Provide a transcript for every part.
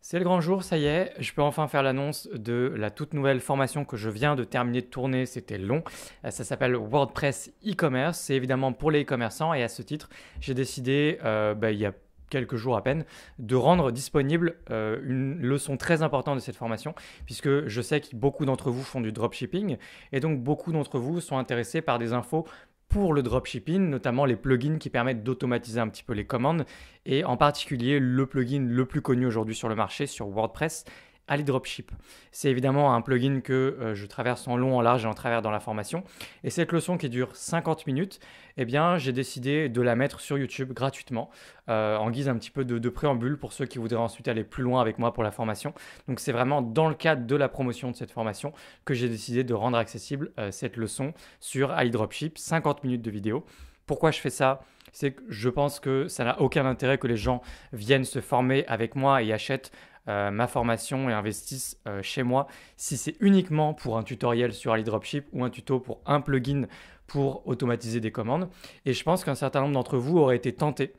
C'est le grand jour, ça y est, je peux enfin faire l'annonce de la toute nouvelle formation que je viens de terminer de tourner, c'était long. Ça s'appelle WordPress e-commerce, c'est évidemment pour les e-commerçants et à ce titre, j'ai décidé il y a quelques jours à peine de rendre disponible une leçon très importante de cette formation puisque je sais que beaucoup d'entre vous font du dropshipping et donc beaucoup d'entre vous sont intéressés par des infos pour le dropshipping, notamment les plugins qui permettent d'automatiser un petit peu les commandes et en particulier le plugin le plus connu aujourd'hui sur le marché, sur WordPress, AliDropship. C'est évidemment un plugin que je traverse en long, en large et en travers dans la formation. Et cette leçon qui dure 50 minutes, eh bien, j'ai décidé de la mettre sur YouTube gratuitement, en guise un petit peu de préambule pour ceux qui voudraient ensuite aller plus loin avec moi pour la formation. Donc c'est vraiment dans le cadre de la promotion de cette formation que j'ai décidé de rendre accessible cette leçon sur AliDropship, 50 minutes de vidéo. Pourquoi je fais ça? C'est que je pense que ça n'a aucun intérêt que les gens viennent se former avec moi et achètent ma formation et investissent chez moi si c'est uniquement pour un tutoriel sur AliDropship ou un tuto pour un plugin pour automatiser des commandes. Et je pense qu'un certain nombre d'entre vous auraient été tentés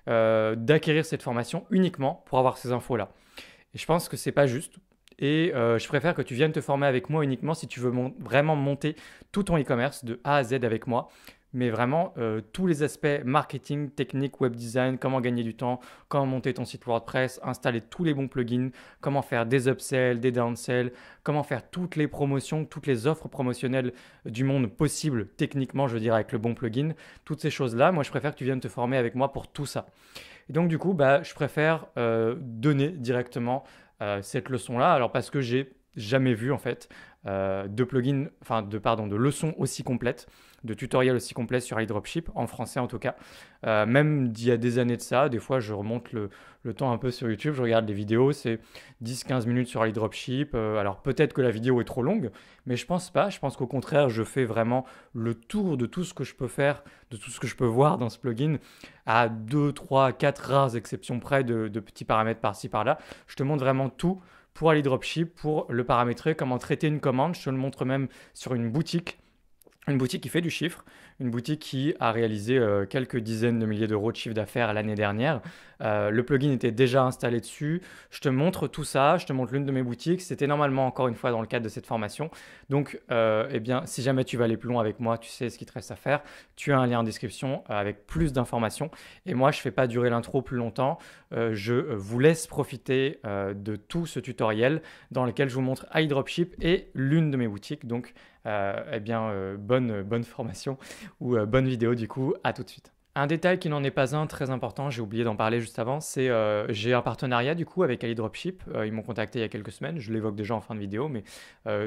d'acquérir cette formation uniquement pour avoir ces infos-là. Et je pense que c'est pas juste. Et je préfère que tu viennes te former avec moi uniquement si tu veux vraiment monter tout ton e-commerce de A à Z avec moi. Mais vraiment, tous les aspects marketing, technique, web design, comment gagner du temps, comment monter ton site WordPress, installer tous les bons plugins, comment faire des upsells, des downsells, comment faire toutes les promotions, toutes les offres promotionnelles du monde possible, techniquement, je veux dire, avec le bon plugin. Toutes ces choses-là, moi, je préfère que tu viennes te former avec moi pour tout ça. Et donc, du coup, je préfère donner directement cette leçon-là. Alors, parce que j'ai jamais vu, en fait, de leçons aussi complètes, de tutoriels aussi complets sur AliDropship, en français en tout cas. Même d'il y a des années de ça, des fois je remonte le temps un peu sur YouTube, je regarde les vidéos, c'est 10-15 minutes sur AliDropship. Alors peut-être que la vidéo est trop longue, mais je pense pas. Je pense qu'au contraire, je fais vraiment le tour de tout ce que je peux faire, de tout ce que je peux voir dans ce plugin, à 2, 3, 4 rares exceptions près de petits paramètres par-ci par-là. Je te montre vraiment tout pour AliDropship, pour le paramétrer, comment traiter une commande. Je te le montre même sur une boutique qui fait du chiffre, une boutique qui a réalisé quelques dizaines de milliers d'euros de chiffre d'affaires l'année dernière. Le plugin était déjà installé dessus. Je te montre tout ça, je te montre l'une de mes boutiques. C'était normalement encore une fois dans le cadre de cette formation. Donc, si jamais tu vas aller plus loin avec moi, tu sais ce qu'il te reste à faire. Tu as un lien en description avec plus d'informations. Et moi, je ne fais pas durer l'intro plus longtemps. Je vous laisse profiter de tout ce tutoriel dans lequel je vous montre iDropship et l'une de mes boutiques. Donc, bonne formation ou bonne vidéo du coup, à tout de suite. Un détail qui n'en est pas un très important, j'ai oublié d'en parler juste avant, c'est j'ai un partenariat du coup avec AliDropship. Ils m'ont contacté il y a quelques semaines, je l'évoque déjà en fin de vidéo, mais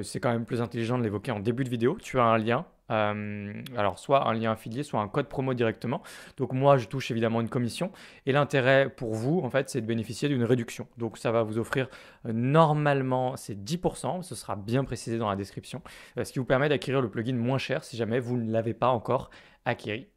c'est quand même plus intelligent de l'évoquer en début de vidéo. Tu as un lien, alors soit un lien affilié, soit un code promo directement. Donc moi, je touche évidemment une commission et l'intérêt pour vous, en fait, c'est de bénéficier d'une réduction. Donc ça va vous offrir normalement, c'est 10%, ce sera bien précisé dans la description, ce qui vous permet d'acquérir le plugin moins cher si jamais vous ne l'avez pas encore acquis.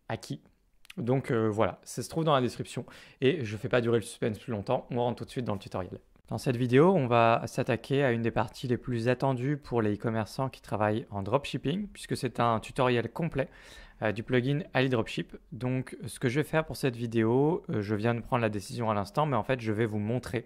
Donc voilà, ça se trouve dans la description et je ne fais pas durer le suspense plus longtemps, on rentre tout de suite dans le tutoriel. Dans cette vidéo, on va s'attaquer à une des parties les plus attendues pour les e-commerçants qui travaillent en dropshipping, puisque c'est un tutoriel complet du plugin AliDropship. Donc ce que je vais faire pour cette vidéo, je viens de prendre la décision à l'instant, mais en fait je vais vous montrer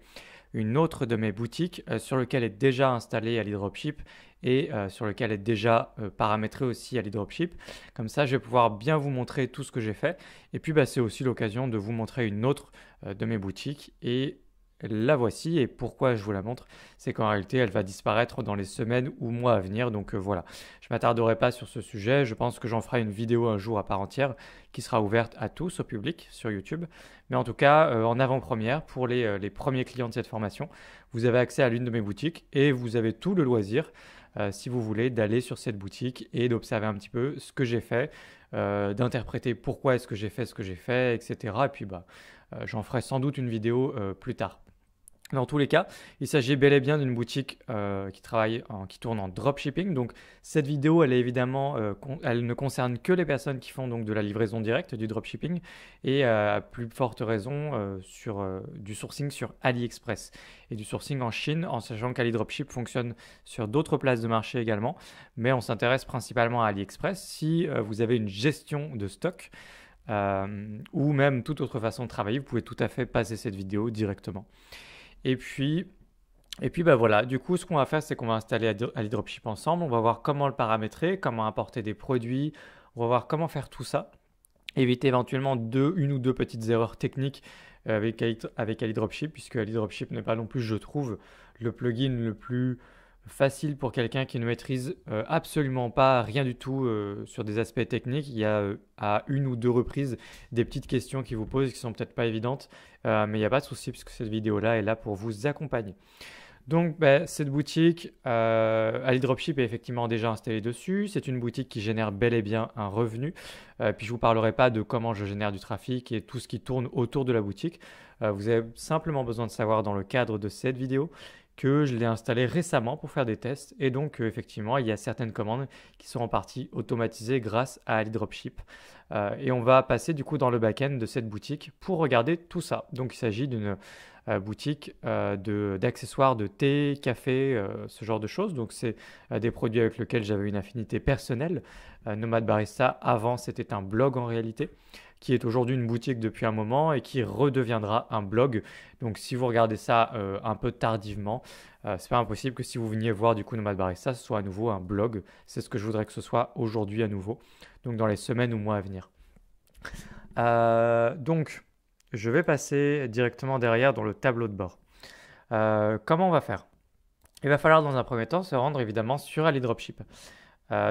une autre de mes boutiques sur laquelle est déjà installé AliDropship et sur lequel est déjà paramétré aussi AliDropship. Comme ça, je vais pouvoir bien vous montrer tout ce que j'ai fait. Et puis, c'est aussi l'occasion de vous montrer une autre de mes boutiques. Et la voici. Et pourquoi je vous la montre? C'est qu'en réalité, elle va disparaître dans les semaines ou mois à venir. Donc voilà, je ne m'attarderai pas sur ce sujet. Je pense que j'en ferai une vidéo un jour à part entière qui sera ouverte à tous, au public, sur YouTube. Mais en tout cas, en avant-première, pour les premiers clients de cette formation, vous avez accès à l'une de mes boutiques et vous avez tout le loisir, si vous voulez, d'aller sur cette boutique et d'observer un petit peu ce que j'ai fait, d'interpréter pourquoi est-ce que j'ai fait ce que j'ai fait, etc. Et puis, j'en ferai sans doute une vidéo plus tard. Dans tous les cas, il s'agit bel et bien d'une boutique qui tourne en dropshipping. Donc cette vidéo, elle est évidemment, elle ne concerne que les personnes qui font donc de la livraison directe, du dropshipping, et à plus forte raison sur du sourcing sur AliExpress et du sourcing en Chine, en sachant qu'AliDropship fonctionne sur d'autres places de marché également, mais on s'intéresse principalement à AliExpress. Si vous avez une gestion de stock ou même toute autre façon de travailler, vous pouvez tout à fait passer cette vidéo directement. Et puis, Et puis bah voilà, du coup ce qu'on va faire c'est qu'on va installer AliDropship ensemble, on va voir comment le paramétrer, comment importer des produits, on va voir comment faire tout ça, éviter éventuellement une ou deux petites erreurs techniques avec AliDropship, puisque AliDropship n'est pas non plus, je trouve, le plugin le plus facile pour quelqu'un qui ne maîtrise absolument pas rien du tout sur des aspects techniques. Il y a à une ou deux reprises des petites questions qui vous posent qui sont peut-être pas évidentes, mais il n'y a pas de souci puisque cette vidéo-là est là pour vous accompagner. Donc, cette boutique, AliDropship est effectivement déjà installée dessus. C'est une boutique qui génère bel et bien un revenu. Puis je ne vous parlerai pas de comment je génère du trafic et tout ce qui tourne autour de la boutique. Vous avez simplement besoin de savoir dans le cadre de cette vidéo que je l'ai installée récemment pour faire des tests. Et donc, effectivement, il y a certaines commandes qui sont en partie automatisées grâce à AliDropship. Et on va passer du coup dans le back-end de cette boutique pour regarder tout ça. Donc, il s'agit d'une boutique d'accessoires de thé, café, ce genre de choses. Donc, c'est des produits avec lesquels j'avais une affinité personnelle. Nomad Barista, avant, c'était un blog en réalité, qui est aujourd'hui une boutique depuis un moment et qui redeviendra un blog. Donc, si vous regardez ça un peu tardivement, c'est pas impossible que si vous veniez voir du coup Nomad Barista, ce soit à nouveau un blog. C'est ce que je voudrais que ce soit aujourd'hui à nouveau. Donc, dans les semaines ou mois à venir. Donc, je vais passer directement derrière dans le tableau de bord. Comment on va faire? Il va falloir dans un premier temps se rendre évidemment sur AliDropship.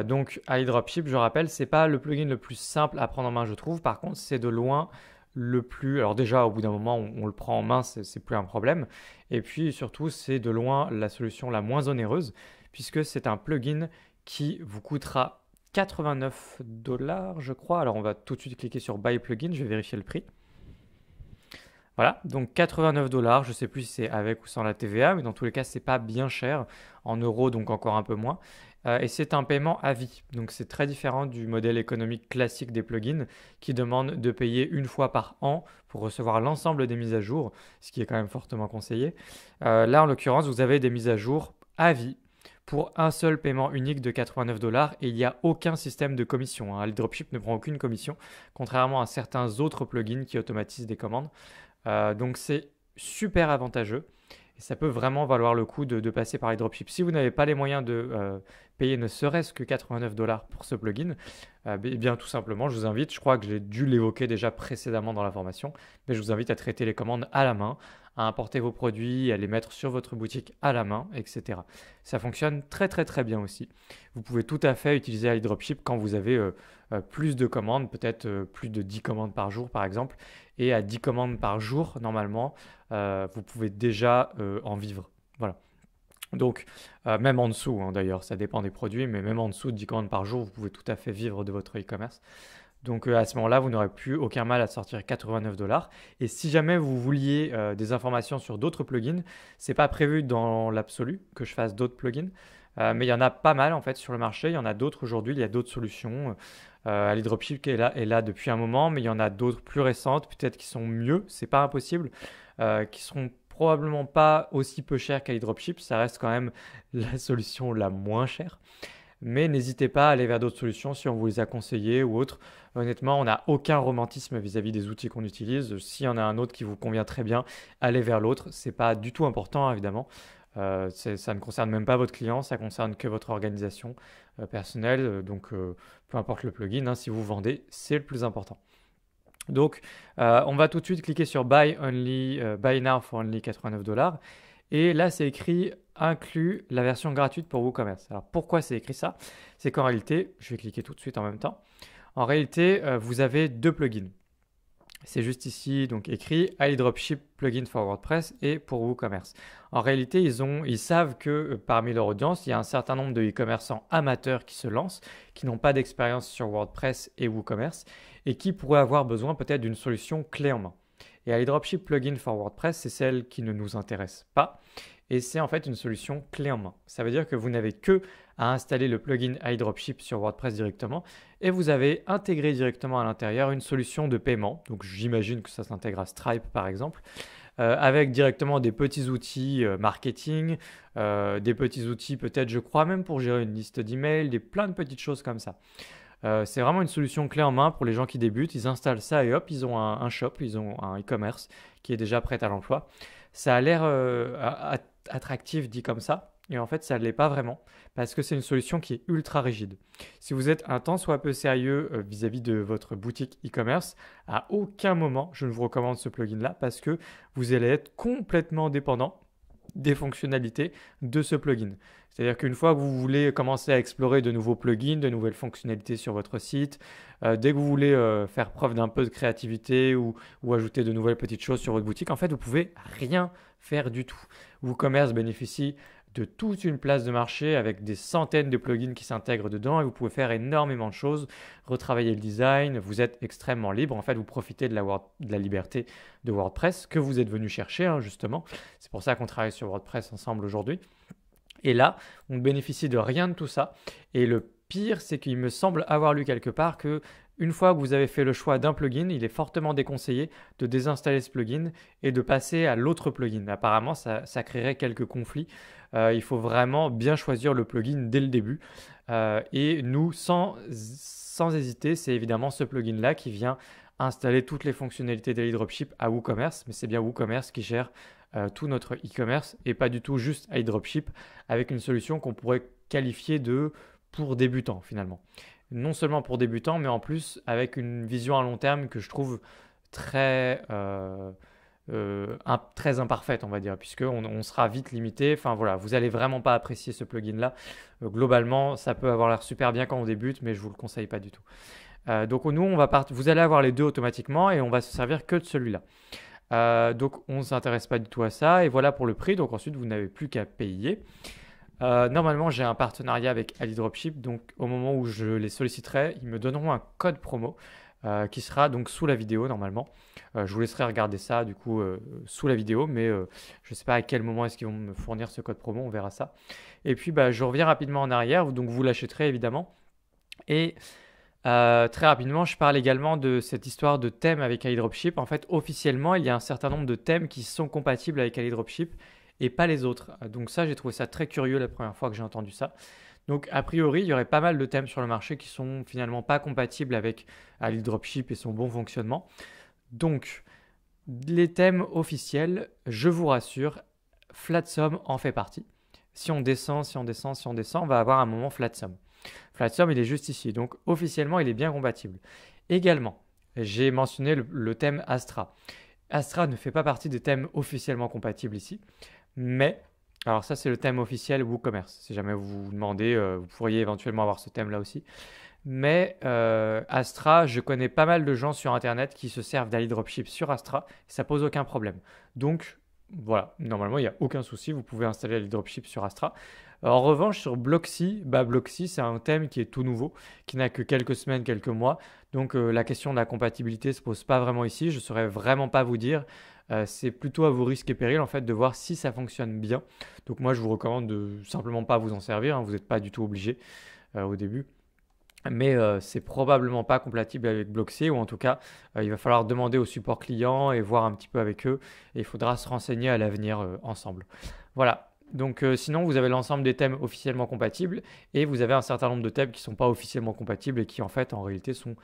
Donc AliDropship, je rappelle, c'est pas le plugin le plus simple à prendre en main, je trouve. Par contre, c'est de loin le plus. Alors déjà, au bout d'un moment, on le prend en main, c'est plus un problème. Et puis surtout, c'est de loin la solution la moins onéreuse, puisque c'est un plugin qui vous coûtera 89 $, je crois. Alors on va tout de suite cliquer sur Buy Plugin, je vais vérifier le prix. Voilà, donc 89 $, je ne sais plus si c'est avec ou sans la TVA, mais dans tous les cas, c'est pas bien cher, en euros, donc encore un peu moins. Et c'est un paiement à vie, donc c'est très différent du modèle économique classique des plugins qui demande de payer une fois par an pour recevoir l'ensemble des mises à jour, ce qui est quand même fortement conseillé. Là, en l'occurrence, vous avez des mises à jour à vie pour un seul paiement unique de 89 $ et il n'y a aucun système de commission. AliDropship ne prend aucune commission, contrairement à certains autres plugins qui automatisent des commandes. Donc c'est super avantageux et ça peut vraiment valoir le coup de passer par les dropships. Si vous n'avez pas les moyens de payer ne serait-ce que 89 $ pour ce plugin, eh bien tout simplement, je vous invite, je crois que j'ai dû l'évoquer déjà précédemment dans la formation, mais je vous invite à traiter les commandes à la main, à importer vos produits, à les mettre sur votre boutique à la main, etc. Ça fonctionne très très très bien aussi. Vous pouvez tout à fait utiliser AliDropship quand vous avez plus de commandes, peut-être plus de 10 commandes par jour par exemple, et à 10 commandes par jour normalement, vous pouvez déjà en vivre. Voilà. Donc, même en dessous, hein, d'ailleurs, ça dépend des produits, mais même en dessous de 10 commandes par jour, vous pouvez tout à fait vivre de votre e-commerce. Donc, à ce moment-là, vous n'aurez plus aucun mal à sortir 89 $. Et si jamais vous vouliez des informations sur d'autres plugins, c'est pas prévu dans l'absolu que je fasse d'autres plugins, mais il y en a pas mal en fait sur le marché. Il y en a d'autres aujourd'hui, il y a d'autres solutions. AliDropship est là depuis un moment, mais il y en a d'autres plus récentes, peut-être qui sont mieux, c'est pas impossible, qui seront probablement pas aussi peu chères qu'AliDropship. Ça reste quand même la solution la moins chère. Mais n'hésitez pas à aller vers d'autres solutions si on vous les a conseillées ou autres. Honnêtement, on n'a aucun romantisme vis-à-vis des outils qu'on utilise. S'il y en a un autre qui vous convient très bien, allez vers l'autre. C'est pas du tout important, évidemment. Ça ne concerne même pas votre client, ça concerne que votre organisation personnelle. Donc, peu importe le plugin, hein, si vous vendez, c'est le plus important. Donc, on va tout de suite cliquer sur Buy Now for only 89 $. Et là, c'est écrit inclut la version gratuite pour WooCommerce. Alors, pourquoi c'est écrit ça? C'est qu'en réalité, je vais cliquer tout de suite en même temps. En réalité, vous avez deux plugins. C'est juste ici donc écrit AliDropship plugin for WordPress et pour WooCommerce. En réalité, ils savent que parmi leur audience, il y a un certain nombre de e-commerçants amateurs qui se lancent, qui n'ont pas d'expérience sur WordPress et WooCommerce et qui pourraient avoir besoin peut-être d'une solution clé en main. Et AliDropship plugin for WordPress, c'est celle qui ne nous intéresse pas. Et c'est en fait une solution clé en main. Ça veut dire que vous n'avez que à installer le plugin AliDropship sur WordPress directement et vous avez intégré directement à l'intérieur une solution de paiement. Donc j'imagine que ça s'intègre à Stripe par exemple, avec directement des petits outils marketing, des petits outils peut-être je crois même pour gérer une liste d'emails, plein de petites choses comme ça. C'est vraiment une solution clé en main pour les gens qui débutent. Ils installent ça et hop, ils ont un shop, ils ont un e-commerce qui est déjà prêt à l'emploi. Ça a l'air attractif dit comme ça. Et en fait, ça ne l'est pas vraiment parce que c'est une solution qui est ultra rigide. Si vous êtes un tant soit peu sérieux vis-à-vis de votre boutique e-commerce, à aucun moment je ne vous recommande ce plugin-là parce que vous allez être complètement dépendant des fonctionnalités de ce plugin. C'est-à-dire qu'une fois que vous voulez commencer à explorer de nouveaux plugins, de nouvelles fonctionnalités sur votre site, dès que vous voulez faire preuve d'un peu de créativité ou ajouter de nouvelles petites choses sur votre boutique, en fait, vous pouvez rien faire du tout. WooCommerce bénéficie de toute une place de marché avec des centaines de plugins qui s'intègrent dedans et vous pouvez faire énormément de choses, retravailler le design, vous êtes extrêmement libre. En fait, vous profitez de la liberté de WordPress que vous êtes venu chercher, hein, justement. C'est pour ça qu'on travaille sur WordPress ensemble aujourd'hui. Et là, on ne bénéficie de rien de tout ça. Et le pire, c'est qu'il me semble avoir lu quelque part que une fois que vous avez fait le choix d'un plugin, il est fortement déconseillé de désinstaller ce plugin et de passer à l'autre plugin. Apparemment, ça créerait quelques conflits. Il faut vraiment bien choisir le plugin dès le début. Et nous, sans hésiter, c'est évidemment ce plugin-là qui vient installer toutes les fonctionnalités d'Ali Dropship à WooCommerce. Mais c'est bien WooCommerce qui gère tout notre e-commerce et pas du tout juste Ali Dropship avec une solution qu'on pourrait qualifier de pour débutants finalement. Non seulement pour débutants, mais en plus avec une vision à long terme que je trouve très imparfaite, on va dire, puisqu'on sera vite limité. Enfin voilà, vous n'allez vraiment pas apprécier ce plugin-là. Globalement, ça peut avoir l'air super bien quand on débute, mais je ne vous le conseille pas du tout. Donc nous, vous allez avoir les deux automatiquement et on va se servir que de celui-là. Donc on ne s'intéresse pas du tout à ça. Et voilà pour le prix. Donc ensuite, vous n'avez plus qu'à payer. Normalement, j'ai un partenariat avec Ali Dropship, donc au moment où je les solliciterai, ils me donneront un code promo qui sera donc sous la vidéo normalement. Je vous laisserai regarder ça du coup sous la vidéo, mais je ne sais pas à quel moment est-ce qu'ils vont me fournir ce code promo, on verra ça. Et puis je reviens rapidement en arrière, donc vous l'achèterez évidemment. Et très rapidement, je parle également de cette histoire de thème avec Ali Dropship. En fait, officiellement, il y a un certain nombre de thèmes qui sont compatibles avec Ali Dropship et pas les autres. Donc ça, j'ai trouvé ça très curieux la première fois que j'ai entendu ça. Donc a priori, il y aurait pas mal de thèmes sur le marché qui sont finalement pas compatibles avec Ali Dropship et son bon fonctionnement. Donc les thèmes officiels, je vous rassure, Flatsum en fait partie. Si on descend, on va avoir un moment Flatsum. Flatsum, il est juste ici. Donc officiellement, il est bien compatible. Également, j'ai mentionné le thème Astra. Astra ne fait pas partie des thèmes officiellement compatibles ici. Mais, alors ça c'est le thème officiel WooCommerce. Si jamais vous vous demandez, vous pourriez éventuellement avoir ce thème là aussi. Mais Astra, je connais pas mal de gens sur Internet qui se servent d'Ali Dropship sur Astra et ça pose aucun problème. Donc voilà, normalement il n'y a aucun souci, vous pouvez installer Ali Dropship sur Astra. En revanche, sur Blocksy, Blocksy c'est un thème qui est tout nouveau, qui n'a que quelques semaines, quelques mois. Donc la question de la compatibilité ne se pose pas vraiment ici. Je ne saurais vraiment pas vous dire. C'est plutôt à vos risques et périls en fait de voir si ça fonctionne bien. Donc moi je vous recommande de simplement pas vous en servir, hein, vous n'êtes pas du tout obligé au début. Mais c'est probablement pas compatible avec Blocksy ou en tout cas il va falloir demander au support client et voir un petit peu avec eux et il faudra se renseigner à l'avenir ensemble. Voilà. Donc sinon vous avez l'ensemble des thèmes officiellement compatibles et vous avez un certain nombre de thèmes qui ne sont pas officiellement compatibles et qui en fait en réalité sont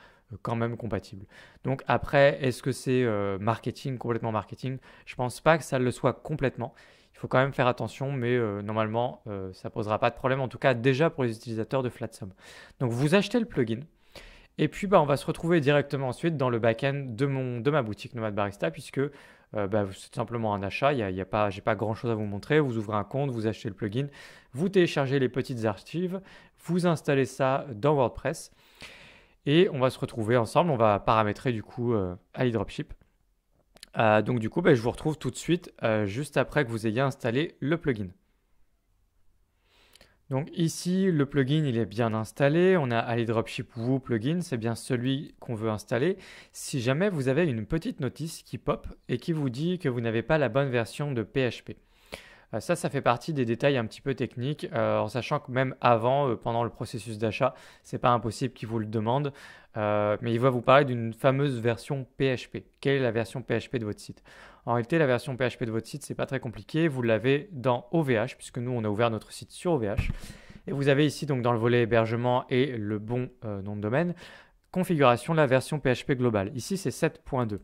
quand même compatibles. Donc après, est-ce que c'est marketing, complètement marketing? Je pense pas que ça le soit complètement. Il faut quand même faire attention, mais normalement ça posera pas de problème, en tout cas déjà pour les utilisateurs de Flatsum. Donc vous achetez le plugin et puis on va se retrouver directement ensuite dans le back-end de ma boutique Nomad Barista puisque c'est simplement un achat, j'ai pas grand-chose à vous montrer. Vous ouvrez un compte, vous achetez le plugin, vous téléchargez les petites archives, vous installez ça dans WordPress et on va se retrouver ensemble. On va paramétrer du coup Ali Dropship. Donc du coup, je vous retrouve tout de suite juste après que vous ayez installé le plugin. Donc ici, le plugin, il est bien installé. On a Ali Dropship Woo plugin, c'est bien celui qu'on veut installer. Si jamais vous avez une petite notice qui pop et qui vous dit que vous n'avez pas la bonne version de PHP. Ça fait partie des détails un petit peu techniques, en sachant que même avant, pendant le processus d'achat, c'est pas impossible qu'il vous le demande. Mais il va vous parler d'une fameuse version PHP. Quelle est la version PHP de votre site? En réalité, la version PHP de votre site, c'est pas très compliqué. Vous l'avez dans OVH, puisque nous, on a ouvert notre site sur OVH. Et vous avez ici, donc dans le volet hébergement et le bon nom de domaine, configuration de la version PHP globale. Ici, c'est 7.2.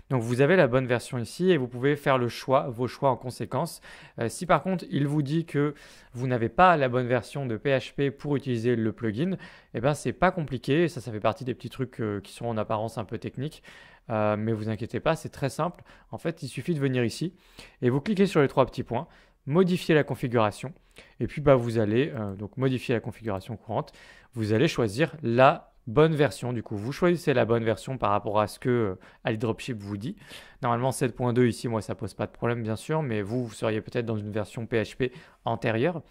Donc vous avez la bonne version ici et vous pouvez faire vos choix en conséquence. Si par contre il vous dit que vous n'avez pas la bonne version de PHP pour utiliser le plugin, eh ben c'est pas compliqué. Ça fait partie des petits trucs qui sont en apparence un peu techniques. Mais vous inquiétez pas, c'est très simple. En fait, il suffit de venir ici et vous cliquez sur les 3 petits points, modifier la configuration. Et puis vous allez donc modifier la configuration courante. Vous allez choisir la bonne version. Du coup, vous choisissez la bonne version par rapport à ce que AliDropship vous dit. Normalement, 7.2 ici, moi, ça pose pas de problème, bien sûr, mais vous seriez peut-être dans une version PHP antérieure.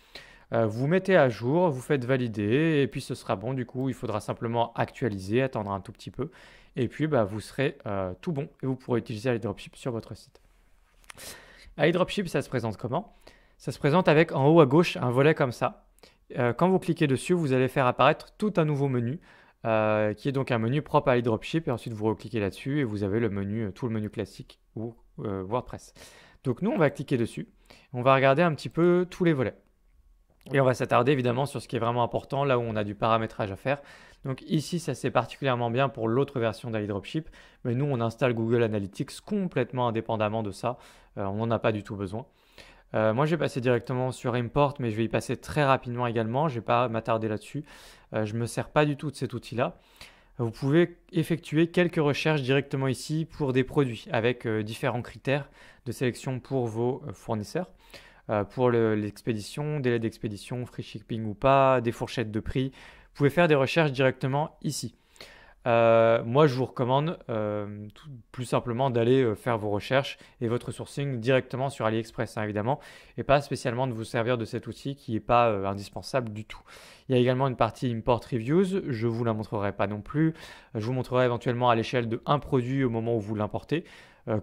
Vous mettez à jour, vous faites valider, et puis ce sera bon. Du coup, il faudra simplement actualiser, attendre un tout petit peu, et puis vous serez tout bon, et vous pourrez utiliser AliDropship sur votre site. AliDropship, ça se présente comment? Ça se présente avec en haut à gauche un volet comme ça. Quand vous cliquez dessus, vous allez faire apparaître tout un nouveau menu qui est donc un menu propre à AliDropship et ensuite vous recliquez là-dessus et vous avez le menu, tout le menu classique ou WordPress. Donc nous, on va cliquer dessus. On va regarder un petit peu tous les volets. Et on va s'attarder évidemment sur ce qui est vraiment important, là où on a du paramétrage à faire. Donc ici, ça c'est particulièrement bien pour l'autre version d'AliDropship, mais nous, on installe Google Analytics complètement indépendamment de ça. On n'en a pas du tout besoin. Moi, je vais passer directement sur Import, mais je vais y passer très rapidement également. Je ne vais pas m'attarder là-dessus. Je ne me sers pas du tout de cet outil-là. Vous pouvez effectuer quelques recherches directement ici pour des produits avec différents critères de sélection pour vos fournisseurs. Pour l'expédition, délai d'expédition, free shipping ou pas, des fourchettes de prix. Vous pouvez faire des recherches directement ici. Moi, je vous recommande plus simplement d'aller faire vos recherches et votre sourcing directement sur AliExpress, hein, évidemment, et pas spécialement de vous servir de cet outil qui n'est pas indispensable du tout. Il y a également une partie Import Reviews, je ne vous la montrerai pas non plus. Je vous montrerai éventuellement à l'échelle de un produit au moment où vous l'importez,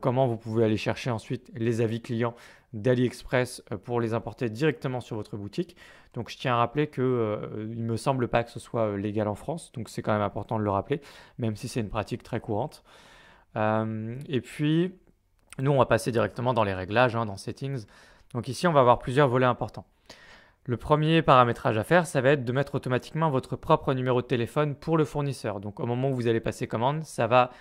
comment vous pouvez aller chercher ensuite les avis clients d'AliExpress pour les importer directement sur votre boutique. Donc je tiens à rappeler qu'il ne me semble pas que ce soit légal en France, donc c'est quand même important de le rappeler, même si c'est une pratique très courante. Et puis, nous on va passer directement dans les réglages, dans Settings. Donc ici on va avoir plusieurs volets importants. Le premier paramétrage à faire, ça va être de mettre automatiquement votre propre numéro de téléphone pour le fournisseur. Donc au moment où vous allez passer commande, ça va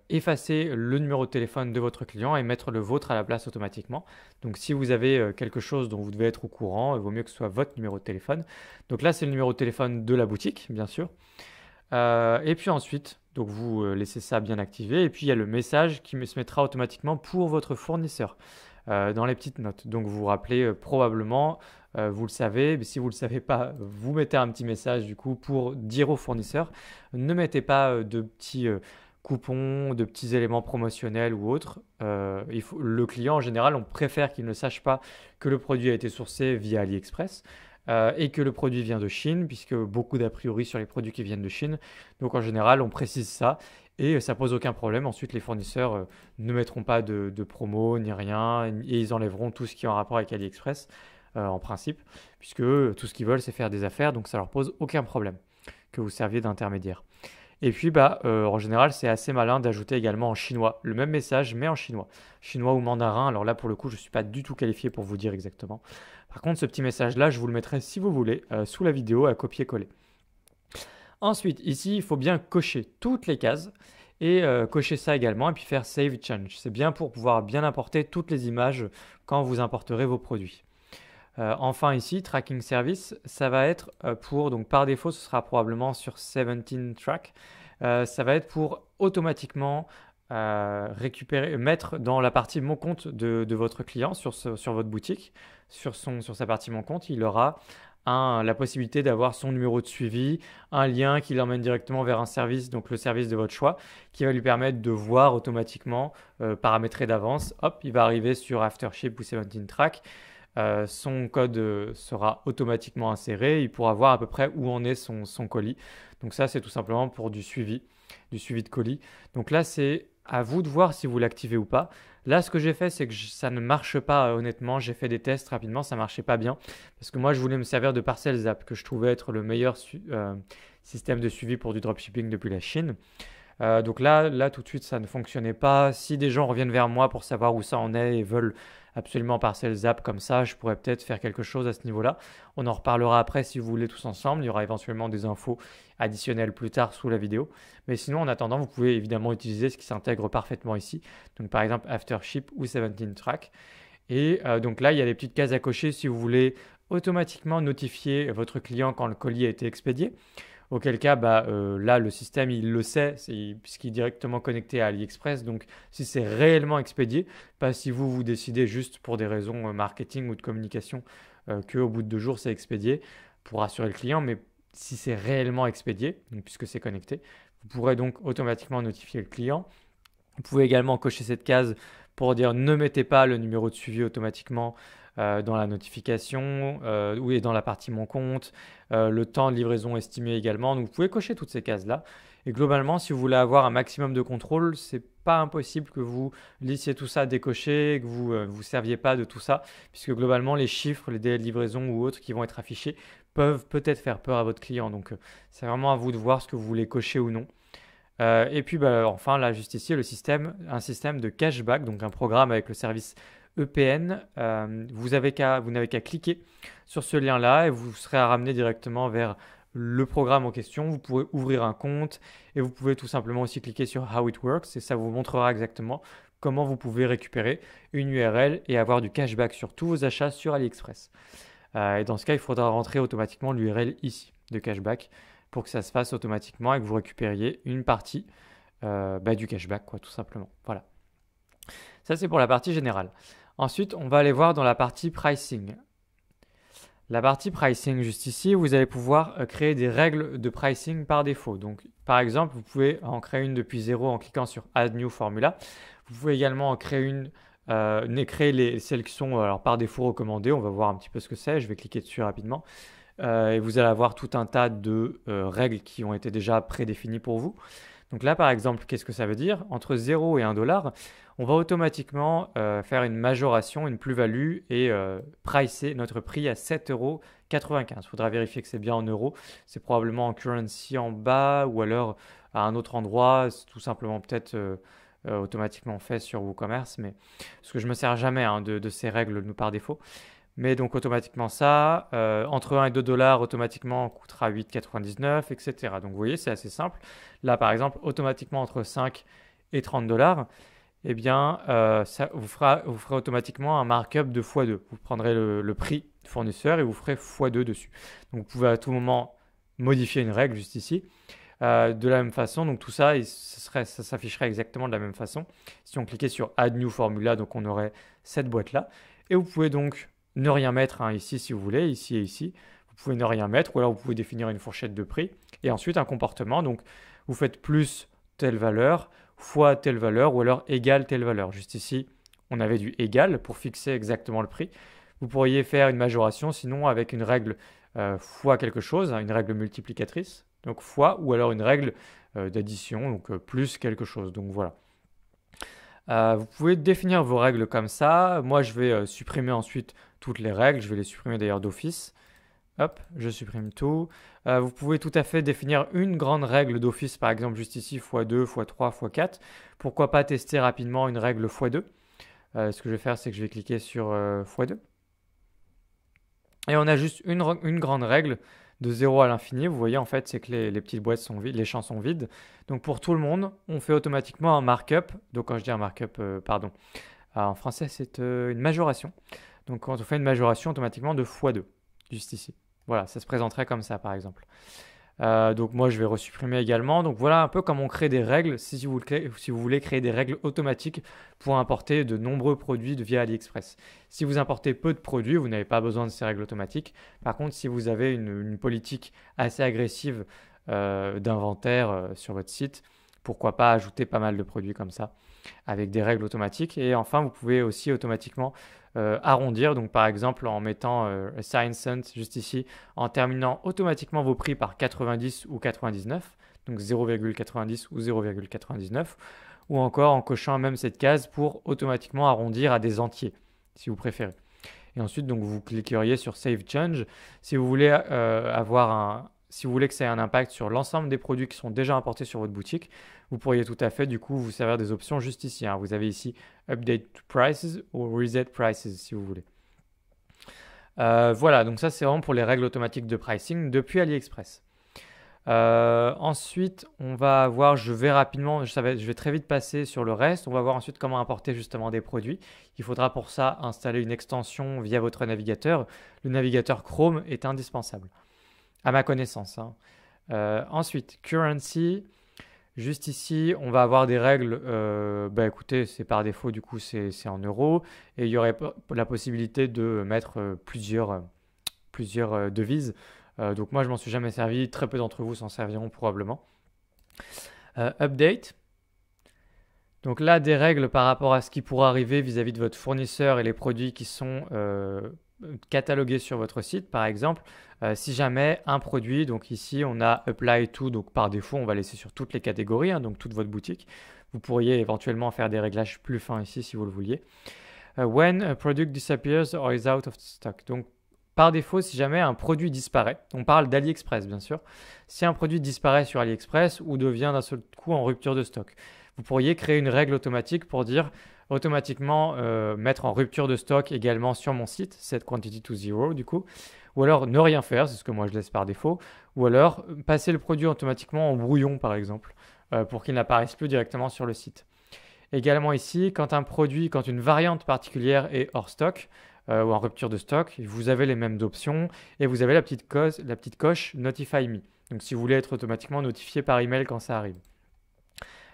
effacer le numéro de téléphone de votre client et mettre le vôtre à la place automatiquement. Donc si vous avez quelque chose dont vous devez être au courant, il vaut mieux que ce soit votre numéro de téléphone. Donc là, c'est le numéro de téléphone de la boutique, bien sûr. Et puis ensuite, donc vous laissez ça bien activé. Et puis il y a le message qui se mettra automatiquement pour votre fournisseur dans les petites notes. Donc vous vous rappelez probablement, vous le savez, mais si vous ne le savez pas, vous mettez un petit message du coup pour dire au fournisseur, ne mettez pas de petits coupons, de petits éléments promotionnels ou autres. Le client, en général, on préfère qu'il ne sache pas que le produit a été sourcé via AliExpress et que le produit vient de Chine, puisque beaucoup d'a priori sur les produits qui viennent de Chine. Donc en général, on précise ça et ça pose aucun problème. Ensuite, les fournisseurs ne mettront pas de promo ni rien et ils enlèveront tout ce qui est en rapport avec AliExpress en principe, puisque tout ce qu'ils veulent, c'est faire des affaires, donc ça leur pose aucun problème que vous serviez d'intermédiaire. Et puis, en général, c'est assez malin d'ajouter également en chinois le même message, mais en chinois. Chinois ou mandarin, alors là, pour le coup, je ne suis pas du tout qualifié pour vous dire exactement. Par contre, ce petit message-là, je vous le mettrai, si vous voulez, sous la vidéo à copier-coller. Ensuite, ici, il faut bien cocher toutes les cases et cocher ça également et puis faire Save Change. C'est bien pour pouvoir bien importer toutes les images quand vous importerez vos produits. Enfin ici, Tracking Service, ça va être donc par défaut, ce sera probablement sur 17 Track. Ça va être pour automatiquement mettre dans la partie Mon compte de votre client sur votre boutique, sur sa partie Mon compte, il aura la possibilité d'avoir son numéro de suivi, un lien qui l'emmène directement vers un service, donc le service de votre choix, qui va lui permettre de voir automatiquement, paramétrer d'avance. Hop, il va arriver sur Aftership ou 17 Track. Son code sera automatiquement inséré, il pourra voir à peu près où en est son colis. Donc ça, c'est tout simplement pour du suivi de colis. Donc là, c'est à vous de voir si vous l'activez ou pas. Là, ce que j'ai fait, c'est que ça ne marche pas, honnêtement. J'ai fait des tests rapidement, ça ne marchait pas bien. Parce que moi, je voulais me servir de ParcelZap, que je trouvais être le meilleur système de suivi pour du dropshipping depuis la Chine. Donc là, tout de suite, ça ne fonctionnait pas. Si des gens reviennent vers moi pour savoir où ça en est et veulent absolument passer le zap comme ça, je pourrais peut-être faire quelque chose à ce niveau-là. On en reparlera après si vous voulez tous ensemble. Il y aura éventuellement des infos additionnelles plus tard sous la vidéo. Mais sinon, en attendant, vous pouvez évidemment utiliser ce qui s'intègre parfaitement ici. Donc par exemple, Aftership ou 17 Track. Et donc là, il y a des petites cases à cocher si vous voulez automatiquement notifier votre client quand le colis a été expédié. Auquel cas, là, le système, il le sait, puisqu'il est directement connecté à AliExpress. Donc, si c'est réellement expédié, pas si vous décidez juste pour des raisons marketing ou de communication qu'au bout de 2 jours, c'est expédié pour rassurer le client. Mais si c'est réellement expédié, donc, puisque c'est connecté, vous pourrez donc automatiquement notifier le client. Vous pouvez également cocher cette case pour dire ne mettez pas le numéro de suivi automatiquement dans la notification ou dans la partie mon compte, le temps de livraison estimé également. Donc vous pouvez cocher toutes ces cases-là. Et globalement, si vous voulez avoir un maximum de contrôle, c'est pas impossible que vous laissiez tout ça décoché, que vous ne vous serviez pas de tout ça, puisque globalement, les chiffres, les délais de livraison ou autres qui vont être affichés peuvent peut-être faire peur à votre client. Donc c'est vraiment à vous de voir ce que vous voulez cocher ou non. Et puis enfin, là, juste ici, un système de cashback, donc un programme avec le service EPN. Vous n'avez qu'à cliquer sur ce lien-là et vous serez ramené directement vers le programme en question. Vous pourrez ouvrir un compte et vous pouvez tout simplement aussi cliquer sur How it works et ça vous montrera exactement comment vous pouvez récupérer une URL et avoir du cashback sur tous vos achats sur AliExpress. Et dans ce cas, il faudra rentrer automatiquement l'URL ici de cashback pour que ça se fasse automatiquement et que vous récupériez une partie du cashback, quoi, tout simplement. Voilà. Ça, c'est pour la partie générale. Ensuite, on va aller voir dans la partie pricing. La partie pricing, juste ici, vous allez pouvoir créer des règles de pricing par défaut. Donc, par exemple, vous pouvez en créer une depuis zéro en cliquant sur Add New Formula. Vous pouvez également en créer créer les sélections alors par défaut recommandées. On va voir un petit peu ce que c'est. Je vais cliquer dessus rapidement. Et vous allez avoir tout un tas de règles qui ont été déjà prédéfinies pour vous. Donc là, par exemple, qu'est-ce que ça veut dire? Entre 0 et 1 dollar, on va automatiquement faire une majoration, une plus-value et pricer notre prix à 7,95 €. Il faudra vérifier que c'est bien en euros. C'est probablement en currency en bas ou alors à un autre endroit. C'est tout simplement peut-être automatiquement fait sur WooCommerce. Mais, parce que je ne me sers jamais de ces règles par défaut. Mais donc automatiquement ça, entre 1 et 2 dollars, automatiquement on coûtera 8,99, etc. Donc vous voyez, c'est assez simple. Là par exemple, automatiquement entre 5 et 30 dollars, eh bien ça vous ferez automatiquement un markup de x2. Vous prendrez le prix fournisseur et vous ferez x2 dessus. Donc vous pouvez à tout moment modifier une règle juste ici. De la même façon, donc tout ça, ça s'afficherait exactement de la même façon. Si on cliquait sur Add New Formula, donc on aurait cette boîte-là. Et vous pouvez donc ne rien mettre ici si vous voulez, ici et ici. Vous pouvez ne rien mettre ou alors vous pouvez définir une fourchette de prix. Et ensuite un comportement, donc vous faites plus telle valeur, fois telle valeur ou alors égale telle valeur. Juste ici, on avait du égal pour fixer exactement le prix. Vous pourriez faire une majoration sinon avec une règle fois quelque chose, une règle multiplicatrice, donc fois ou alors une règle d'addition, donc plus quelque chose. Donc voilà. Vous pouvez définir vos règles comme ça. Moi, je vais supprimer ensuite toutes les règles. Je vais les supprimer d'ailleurs d'office. Hop, je supprime tout. Vous pouvez tout à fait définir une grande règle d'office, par exemple juste ici, x2, x3, x4. Pourquoi pas tester rapidement une règle x2? Ce que je vais faire, c'est que je vais cliquer sur x2. Et on a juste une grande règle de 0 à l'infini. Vous voyez, en fait, c'est que les petites boîtes sont vides, les champs sont vides. Donc, pour tout le monde, on fait automatiquement un markup. Donc, quand je dis un markup, pardon, en français, c'est une majoration. Donc, quand on fait une majoration automatiquement de x2, juste ici. Voilà, ça se présenterait comme ça, par exemple. Donc, moi, je vais resupprimer également. Donc, voilà un peu comme on crée des règles, si vous voulez créer des règles automatiques pour importer de nombreux produits via AliExpress. Si vous importez peu de produits, vous n'avez pas besoin de ces règles automatiques. Par contre, si vous avez une politique assez agressive d'inventaire sur votre site, pourquoi pas ajouter pas mal de produits comme ça avec des règles automatiques. Et enfin, vous pouvez aussi automatiquement arrondir, donc par exemple en mettant assign cent juste ici, en terminant automatiquement vos prix par 90 ou 99, donc 0,90 ou 0,99, ou encore en cochant même cette case pour automatiquement arrondir à des entiers, si vous préférez. Et ensuite, donc, vous cliqueriez sur Save Change si vous voulez si vous voulez que ça ait un impact sur l'ensemble des produits qui sont déjà importés sur votre boutique. vous pourriez tout à fait du coup vous servir des options juste ici, hein. Vous avez ici Update Prices ou Reset Prices si vous voulez. Voilà, donc ça c'est vraiment pour les règles automatiques de pricing depuis AliExpress. Ensuite, on va voir, je vais très vite passer sur le reste. On va voir ensuite comment importer justement des produits. Il faudra pour ça installer une extension via votre navigateur. Le navigateur Chrome est indispensable, à ma connaissance, hein. Ensuite, currency. Juste ici, on va avoir des règles. Écoutez, c'est par défaut, du coup, c'est en euros. Et il y aurait la possibilité de mettre plusieurs devises. Donc moi, je m'en suis jamais servi. Très peu d'entre vous s'en serviront probablement. Update. Donc là, des règles par rapport à ce qui pourra arriver vis-à-vis de votre fournisseur et les produits qui sont catalogués sur votre site. Par exemple, si jamais un produit, donc ici, on a Apply to, donc par défaut, on va laisser sur toutes les catégories, hein, donc toute votre boutique. Vous pourriez éventuellement faire des réglages plus fins ici si vous le vouliez. When a product disappears or is out of stock. Donc, par défaut, si jamais un produit disparaît, on parle d'AliExpress bien sûr, si un produit disparaît sur AliExpress ou devient d'un seul coup en rupture de stock, vous pourriez créer une règle automatique pour dire automatiquement mettre en rupture de stock également sur mon site, set quantity to zero du coup, ou alors ne rien faire, c'est ce que moi je laisse par défaut, ou alors passer le produit automatiquement en brouillon par exemple, pour qu'il n'apparaisse plus directement sur le site. Également ici, quand une variante particulière est hors stock, ou en rupture de stock, vous avez les mêmes options et vous avez la petite coche Notify Me. Donc si vous voulez être automatiquement notifié par email quand ça arrive.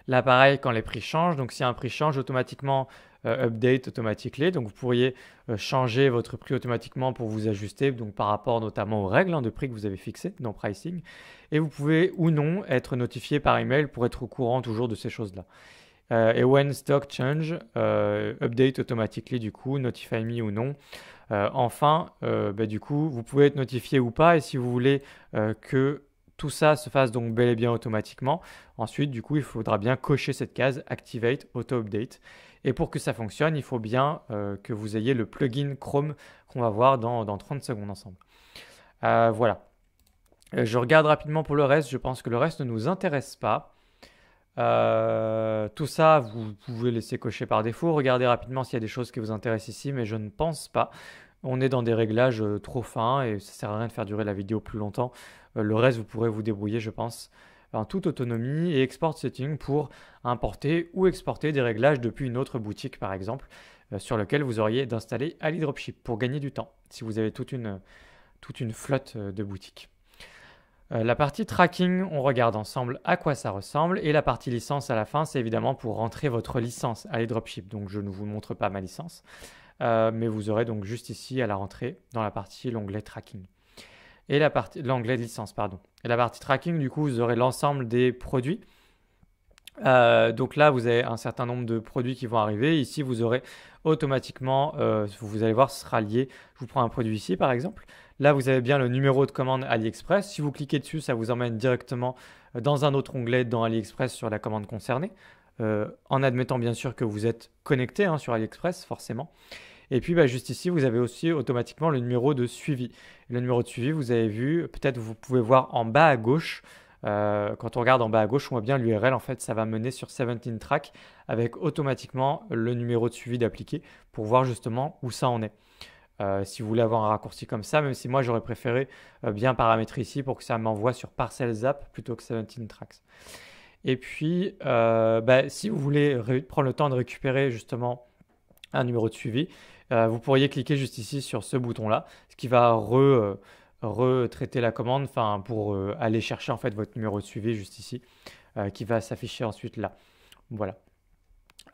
Là pareil, quand les prix changent, donc si un prix change automatiquement, update automatically, donc vous pourriez changer votre prix automatiquement pour vous ajuster, donc par rapport notamment aux règles, hein, de prix que vous avez fixées dans pricing. Et vous pouvez ou non être notifié par email pour être au courant toujours de ces choses-là. Et when stock change, update automatically du coup, notify me ou non. Enfin, du coup, vous pouvez être notifié ou pas. Et si vous voulez que tout ça se fasse donc bel et bien automatiquement, ensuite, du coup, il faudra bien cocher cette case Activate Auto Update. Et pour que ça fonctionne, il faut bien que vous ayez le plugin Chrome qu'on va voir dans 30 secondes ensemble. Voilà. Je regarde rapidement pour le reste. Je pense que le reste ne nous intéresse pas. Tout ça, vous pouvez laisser cocher par défaut. Regardez rapidement s'il y a des choses qui vous intéressent ici, mais je ne pense pas. On est dans des réglages trop fins et ça sert à rien de faire durer la vidéo plus longtemps. Le reste, vous pourrez vous débrouiller, je pense, en toute autonomie et export setting pour importer ou exporter des réglages depuis une autre boutique, par exemple, sur lequel vous auriez d'installer AliDropship pour gagner du temps, si vous avez toute une flotte de boutiques. La partie tracking, on regarde ensemble à quoi ça ressemble. Et la partie licence à la fin, c'est évidemment pour rentrer votre licence AliDropship. Donc je ne vous montre pas ma licence, mais vous aurez donc juste ici à la rentrée dans la partie l'onglet tracking. Et l'onglet licence, pardon. Et la partie tracking, du coup, vous aurez l'ensemble des produits. Donc là, vous avez un certain nombre de produits qui vont arriver. Ici, vous aurez automatiquement, vous allez voir, ce sera lié. Je vous prends un produit ici, par exemple. Là, vous avez bien le numéro de commande AliExpress. Si vous cliquez dessus, ça vous emmène directement dans un autre onglet dans AliExpress sur la commande concernée, en admettant bien sûr que vous êtes connecté sur AliExpress, forcément. Et puis, juste ici, vous avez aussi automatiquement le numéro de suivi. Le numéro de suivi, vous avez vu, peut-être vous pouvez voir en bas à gauche. Quand on regarde en bas à gauche, on voit bien l'URL. En fait, ça va mener sur 17 Track avec automatiquement le numéro de suivi d'appliqué pour voir justement où ça en est. Si vous voulez avoir un raccourci comme ça, même si moi j'aurais préféré bien paramétrer ici pour que ça m'envoie sur Parcels App plutôt que 17 Tracks. Et puis, si vous voulez prendre le temps de récupérer justement un numéro de suivi, vous pourriez cliquer juste ici sur ce bouton-là, ce qui va retraiter la commande, pour aller chercher en fait votre numéro de suivi juste ici, qui va s'afficher ensuite là. Voilà.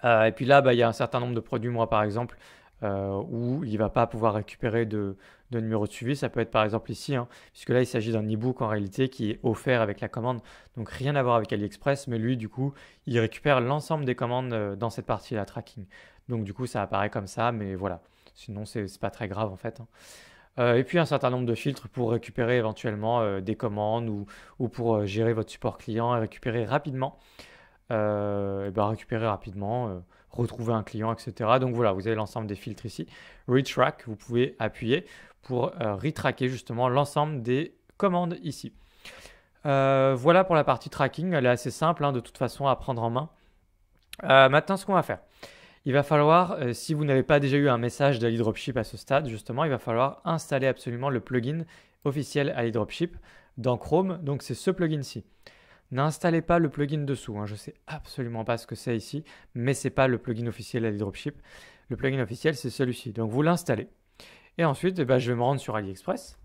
Et puis là, il y a un certain nombre de produits, moi par exemple, où il ne va pas pouvoir récupérer de numéro de suivi. Ça peut être par exemple ici, puisque là il s'agit d'un e-book en réalité qui est offert avec la commande, donc rien à voir avec AliExpress, mais lui du coup il récupère l'ensemble des commandes dans cette partie-là, tracking. Donc du coup ça apparaît comme ça, mais voilà, sinon c'est pas très grave en fait. Et puis un certain nombre de filtres pour récupérer éventuellement des commandes ou pour gérer votre support client et récupérer rapidement. Retrouver un client, etc. Donc voilà, vous avez l'ensemble des filtres ici. Retrack, vous pouvez appuyer pour retracker justement l'ensemble des commandes ici. Voilà pour la partie tracking, elle est assez simple hein, de toute façon à prendre en main. Maintenant, ce qu'on va faire, il va falloir, si vous n'avez pas déjà eu un message d'AliDropship à ce stade, justement, il va falloir installer absolument le plugin officiel AliDropship dans Chrome. Donc, c'est ce plugin-ci. N'installez pas le plugin dessous. Hein. Je ne sais absolument pas ce que c'est ici, mais ce n'est pas le plugin officiel AliDropship. Le plugin officiel, c'est celui-ci. Donc, vous l'installez. Et ensuite, je vais me rendre sur AliExpress.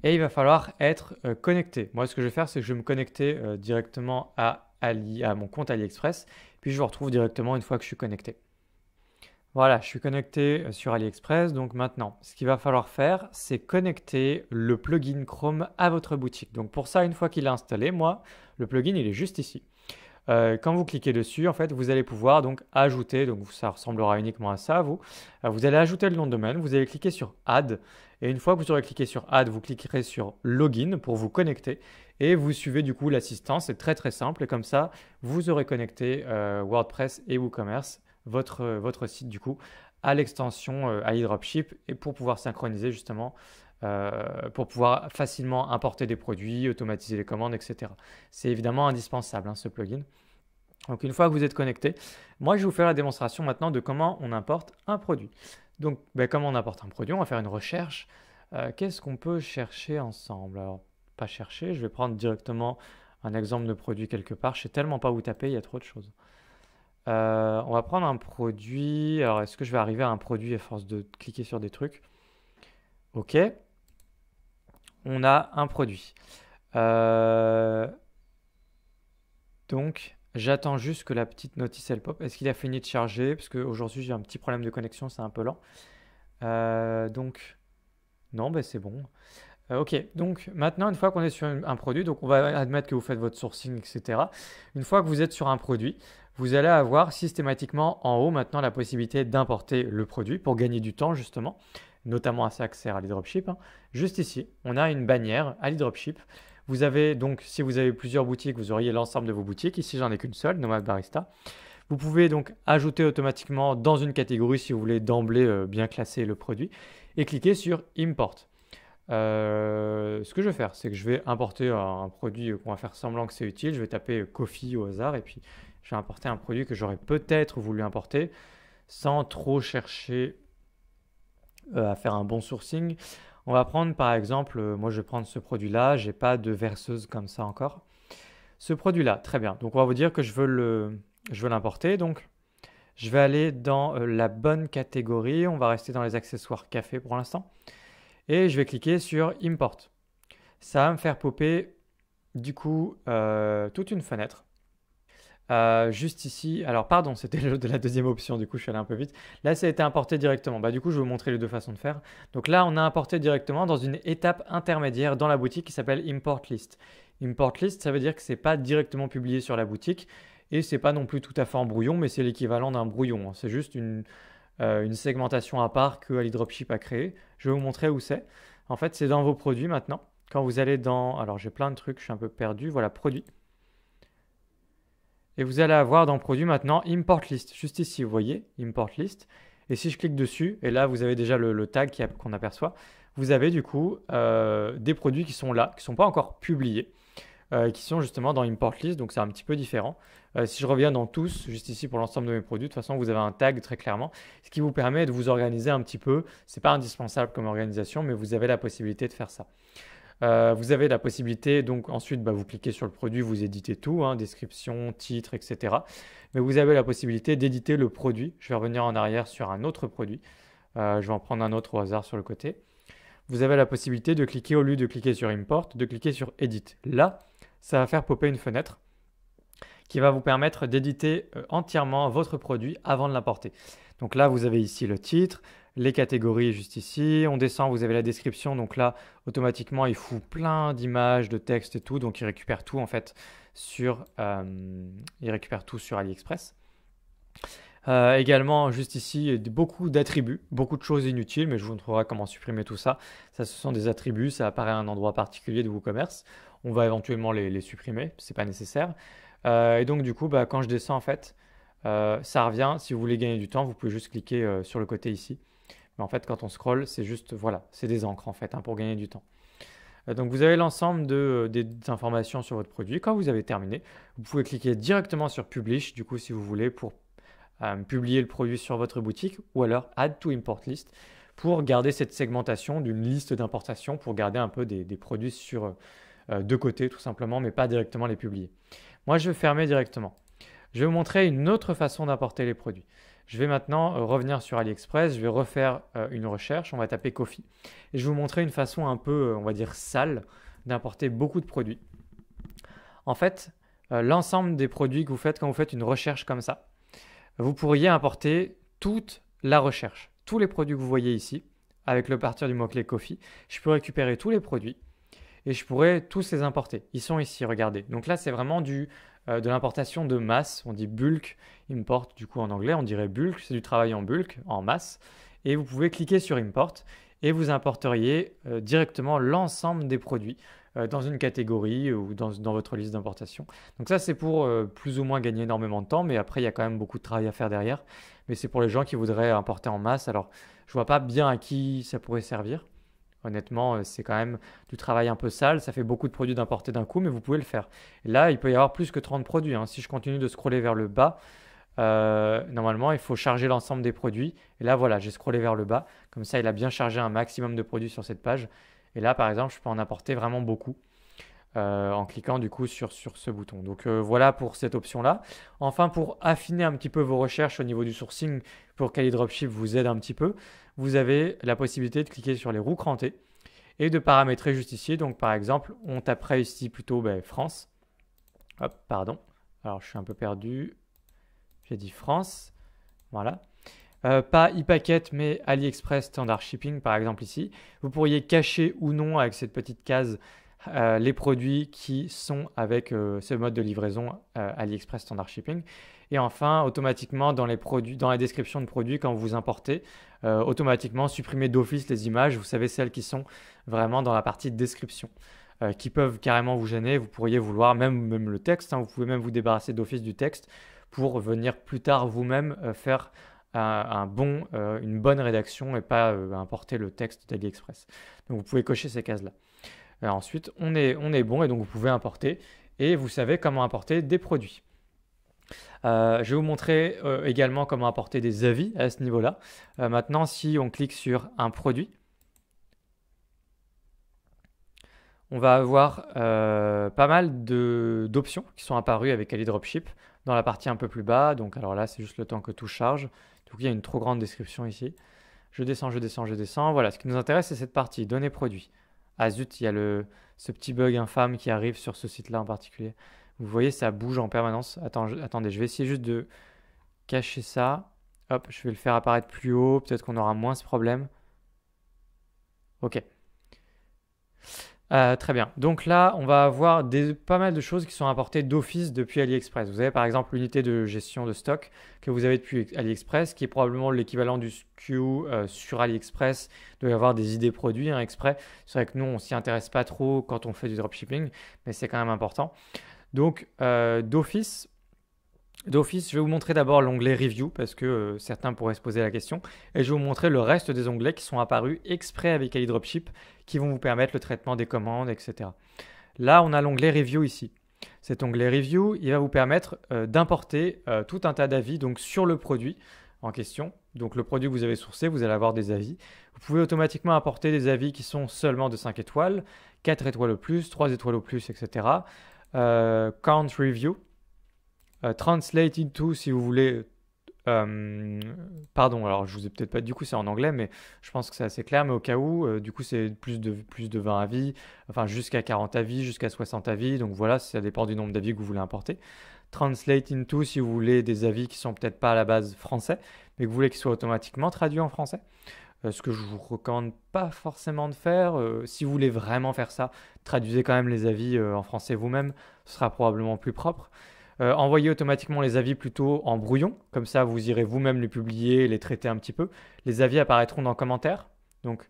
Et il va falloir être connecté. Moi, ce que je vais faire, c'est que je vais me connecter directement à mon compte AliExpress. Puis, je vous retrouve directement une fois que je suis connecté. Voilà, je suis connecté sur AliExpress. Donc maintenant, ce qu'il va falloir faire, c'est connecter le plugin Chrome à votre boutique. Donc pour ça, une fois qu'il est installé, moi, le plugin, il est juste ici. Quand vous cliquez dessus, en fait, vous allez pouvoir donc ajouter, donc ça ressemblera uniquement à ça, vous allez ajouter le nom de domaine, vous allez cliquer sur Add, et une fois que vous aurez cliqué sur Add, vous cliquerez sur Login pour vous connecter, et vous suivez du coup l'assistance, c'est très très simple, et comme ça, vous aurez connecté WordPress et WooCommerce, votre site du coup, à l'extension AliDropship, et pour pouvoir synchroniser justement pour pouvoir facilement importer des produits, automatiser les commandes, etc. C'est évidemment indispensable, hein, ce plugin. Donc une fois que vous êtes connecté, moi je vais vous faire la démonstration maintenant de comment on importe un produit. Donc comment on importe un produit, on va faire une recherche. Qu'est-ce qu'on peut chercher ensemble? Alors pas chercher, je vais prendre directement un exemple de produit quelque part. Je ne sais tellement pas où taper, il y a trop de choses. On va prendre un produit. Alors est-ce que je vais arriver à un produit à force de cliquer sur des trucs? Ok. On a un produit. Donc, j'attends juste que la petite notice elle pop. Est-ce qu'il a fini de charger? Parce qu'aujourd'hui, j'ai un petit problème de connexion, c'est un peu lent. Donc, non, c'est bon. Ok, donc maintenant, une fois qu'on est sur un produit, donc on va admettre que vous faites votre sourcing, etc. Une fois que vous êtes sur un produit, vous allez avoir systématiquement en haut maintenant la possibilité d'importer le produit pour gagner du temps justement, notamment à ça que sert AliDropship. Hein. Juste ici, on a une bannière AliDropship. Vous avez donc, si vous avez plusieurs boutiques, vous auriez l'ensemble de vos boutiques. Ici, j'en ai qu'une seule, Nomad Barista. Vous pouvez donc ajouter automatiquement dans une catégorie si vous voulez d'emblée bien classer le produit et cliquer sur Import. Ce que je vais faire, c'est que je vais importer un produit qu'on va faire semblant que c'est utile. Je vais taper coffee au hasard et puis je vais importer un produit que j'aurais peut-être voulu importer sans trop chercher à faire un bon sourcing. On va prendre par exemple, moi je vais prendre ce produit-là, j'ai pas de verseuse comme ça encore. Ce produit-là, très bien. Donc on va vous dire que je veux l'importer. Donc je vais aller dans la bonne catégorie. On va rester dans les accessoires café pour l'instant. Et je vais cliquer sur Import. Ça va me faire popper du coup toute une fenêtre. Juste ici, alors pardon, c'était la deuxième option, du coup je suis allé un peu vite. Là, ça a été importé directement. Du coup, je vais vous montrer les deux façons de faire. Donc là, on a importé directement dans une étape intermédiaire dans la boutique qui s'appelle Import List. Import List, ça veut dire que ce n'est pas directement publié sur la boutique et ce n'est pas non plus tout à fait en brouillon, mais c'est l'équivalent d'un brouillon. C'est juste une segmentation à part que AliDropship a créée. Je vais vous montrer où c'est. En fait, c'est dans vos produits maintenant. Quand vous allez dans... Alors, j'ai plein de trucs, je suis un peu perdu. Voilà, produits. Et vous allez avoir dans produit maintenant Import List. Juste ici, vous voyez, Import List. Et si je clique dessus, et là, vous avez déjà le tag qu'on aperçoit, vous avez du coup des produits qui sont là, qui ne sont pas encore publiés, qui sont justement dans Import List. Donc, c'est un petit peu différent. Si je reviens dans tous, juste ici pour l'ensemble de mes produits, de toute façon, vous avez un tag très clairement, ce qui vous permet de vous organiser un petit peu. Ce n'est pas indispensable comme organisation, mais vous avez la possibilité de faire ça. Vous avez la possibilité, donc ensuite vous cliquez sur le produit, vous éditez tout, hein, description, titre, etc. Mais vous avez la possibilité d'éditer le produit. Je vais revenir en arrière sur un autre produit. Je vais en prendre un autre au hasard sur le côté. Vous avez la possibilité de cliquer, au lieu de cliquer sur Import, de cliquer sur Edit. Là, ça va faire popper une fenêtre qui va vous permettre d'éditer entièrement votre produit avant de l'importer. Donc là, vous avez ici le titre, les catégories juste ici. On descend, vous avez la description. Donc là, automatiquement, il fout plein d'images, de textes et tout. Donc il récupère tout en fait sur AliExpress. Également, juste ici, beaucoup d'attributs, beaucoup de choses inutiles, mais je vous montrerai comment supprimer tout ça. Ça, ce sont des attributs, ça apparaît à un endroit particulier de WooCommerce. On va éventuellement les supprimer, ce n'est pas nécessaire. Et donc, du coup, quand je descends, en fait, ça revient. Si vous voulez gagner du temps, vous pouvez juste cliquer sur le côté ici. Mais en fait, quand on scrolle, c'est juste, voilà, c'est des encres en fait, hein, pour gagner du temps. Donc vous avez l'ensemble des informations sur votre produit. Quand vous avez terminé, vous pouvez cliquer directement sur Publish, du coup si vous voulez, pour publier le produit sur votre boutique, ou alors Add to Import List pour garder cette segmentation d'une liste d'importation, pour garder un peu des produits sur de côté tout simplement, mais pas directement les publier. Moi je vais fermer directement. Je vais vous montrer une autre façon d'importer les produits. Je vais maintenant revenir sur AliExpress, je vais refaire une recherche, on va taper Coffee. Et je vais vous montrer une façon un peu, on va dire, sale d'importer beaucoup de produits. En fait, l'ensemble des produits que vous faites quand vous faites une recherche comme ça, vous pourriez importer toute la recherche. Tous les produits que vous voyez ici, avec le partir du mot-clé Coffee, je peux récupérer tous les produits et je pourrais tous les importer. Ils sont ici, regardez. Donc là, c'est vraiment de l'importation de masse. On dit bulk import, du coup en anglais, on dirait bulk. C'est du travail en bulk, en masse. Et vous pouvez cliquer sur import et vous importeriez directement l'ensemble des produits dans une catégorie ou dans votre liste d'importation. Donc ça, c'est pour plus ou moins gagner énormément de temps, mais après, il y a quand même beaucoup de travail à faire derrière. Mais c'est pour les gens qui voudraient importer en masse. Alors, je vois pas bien à qui ça pourrait servir. Honnêtement, c'est quand même du travail un peu sale. Ça fait beaucoup de produits d'importer d'un coup, mais vous pouvez le faire. Et là, il peut y avoir plus que 30 produits. Si je continue de scroller vers le bas, normalement, il faut charger l'ensemble des produits. Et là, voilà, j'ai scrollé vers le bas. Comme ça, il a bien chargé un maximum de produits sur cette page. Et là, par exemple, je peux en apporter vraiment beaucoup en cliquant du coup sur ce bouton. Donc voilà pour cette option-là. Enfin, pour affiner un petit peu vos recherches au niveau du sourcing, pour qu'AliDropship vous aide un petit peu, vous avez la possibilité de cliquer sur les roues crantées et de paramétrer juste ici. Donc par exemple, on taperait ici plutôt France. Hop, pardon. Alors je suis un peu perdu. J'ai dit France. Voilà. Pas ePacket, mais AliExpress Standard Shipping, par exemple ici. Vous pourriez cacher ou non avec cette petite case les produits qui sont avec ce mode de livraison AliExpress Standard Shipping. Et enfin, automatiquement, dans la description de produits, quand vous importez, automatiquement supprimer d'office les images. Vous savez, celles qui sont vraiment dans la partie de description, qui peuvent carrément vous gêner. Vous pourriez vouloir même le texte. Vous pouvez même vous débarrasser d'office du texte pour venir plus tard vous-même faire une bonne rédaction et pas importer le texte d'AliExpress. Donc vous pouvez cocher ces cases-là. Ensuite, on est bon et donc vous pouvez importer et vous savez comment importer des produits. Je vais vous montrer également comment importer des avis à ce niveau-là. Maintenant, si on clique sur un produit, on va avoir pas mal d'options qui sont apparues avec AliDropship dans la partie un peu plus bas. Donc alors là, c'est juste le temps que tout charge. Donc il y a une trop grande description ici. Je descends, je descends, je descends. Voilà, ce qui nous intéresse, c'est cette partie, données produits. Ah zut, il y a ce petit bug infâme qui arrive sur ce site-là en particulier. Vous voyez, ça bouge en permanence. Attendez, je vais essayer juste de cacher ça. Hop, je vais le faire apparaître plus haut. Peut-être qu'on aura moins ce problème. Ok. Très bien. Donc là, on va avoir pas mal de choses qui sont importées d'office depuis AliExpress. Vous avez par exemple l'unité de gestion de stock que vous avez depuis AliExpress, qui est probablement l'équivalent du SKU sur AliExpress. Il doit y avoir des idées produits exprès. C'est vrai que nous, on s'y intéresse pas trop quand on fait du dropshipping, mais c'est quand même important. Donc d'office, je vais vous montrer d'abord l'onglet Review parce que certains pourraient se poser la question. Et je vais vous montrer le reste des onglets qui sont apparus exprès avec AliDropship qui vont vous permettre le traitement des commandes, etc. Là, on a l'onglet Review ici. Cet onglet Review, il va vous permettre d'importer tout un tas d'avis donc, sur le produit en question. Donc le produit que vous avez sourcé, vous allez avoir des avis. Vous pouvez automatiquement importer des avis qui sont seulement de 5 étoiles, 4 étoiles au plus, 3 étoiles au plus, etc. Count Review. Translate into si vous voulez. Pardon, alors je vous ai peut-être pas. Du coup, c'est en anglais, mais je pense que c'est assez clair. Mais au cas où, du coup, c'est plus de 20 avis, enfin jusqu'à 40 avis, jusqu'à 60 avis. Donc voilà, ça dépend du nombre d'avis que vous voulez importer. Translate into si vous voulez des avis qui sont peut-être pas à la base français, mais que vous voulez qu'ils soient automatiquement traduits en français. Ce que je vous recommande pas forcément de faire. Si vous voulez vraiment faire ça, traduisez quand même les avis en français vous-même. Ce sera probablement plus propre. Envoyez automatiquement les avis plutôt en brouillon, comme ça vous irez vous-même les publier, les traiter un petit peu. Les avis apparaîtront dans commentaires, donc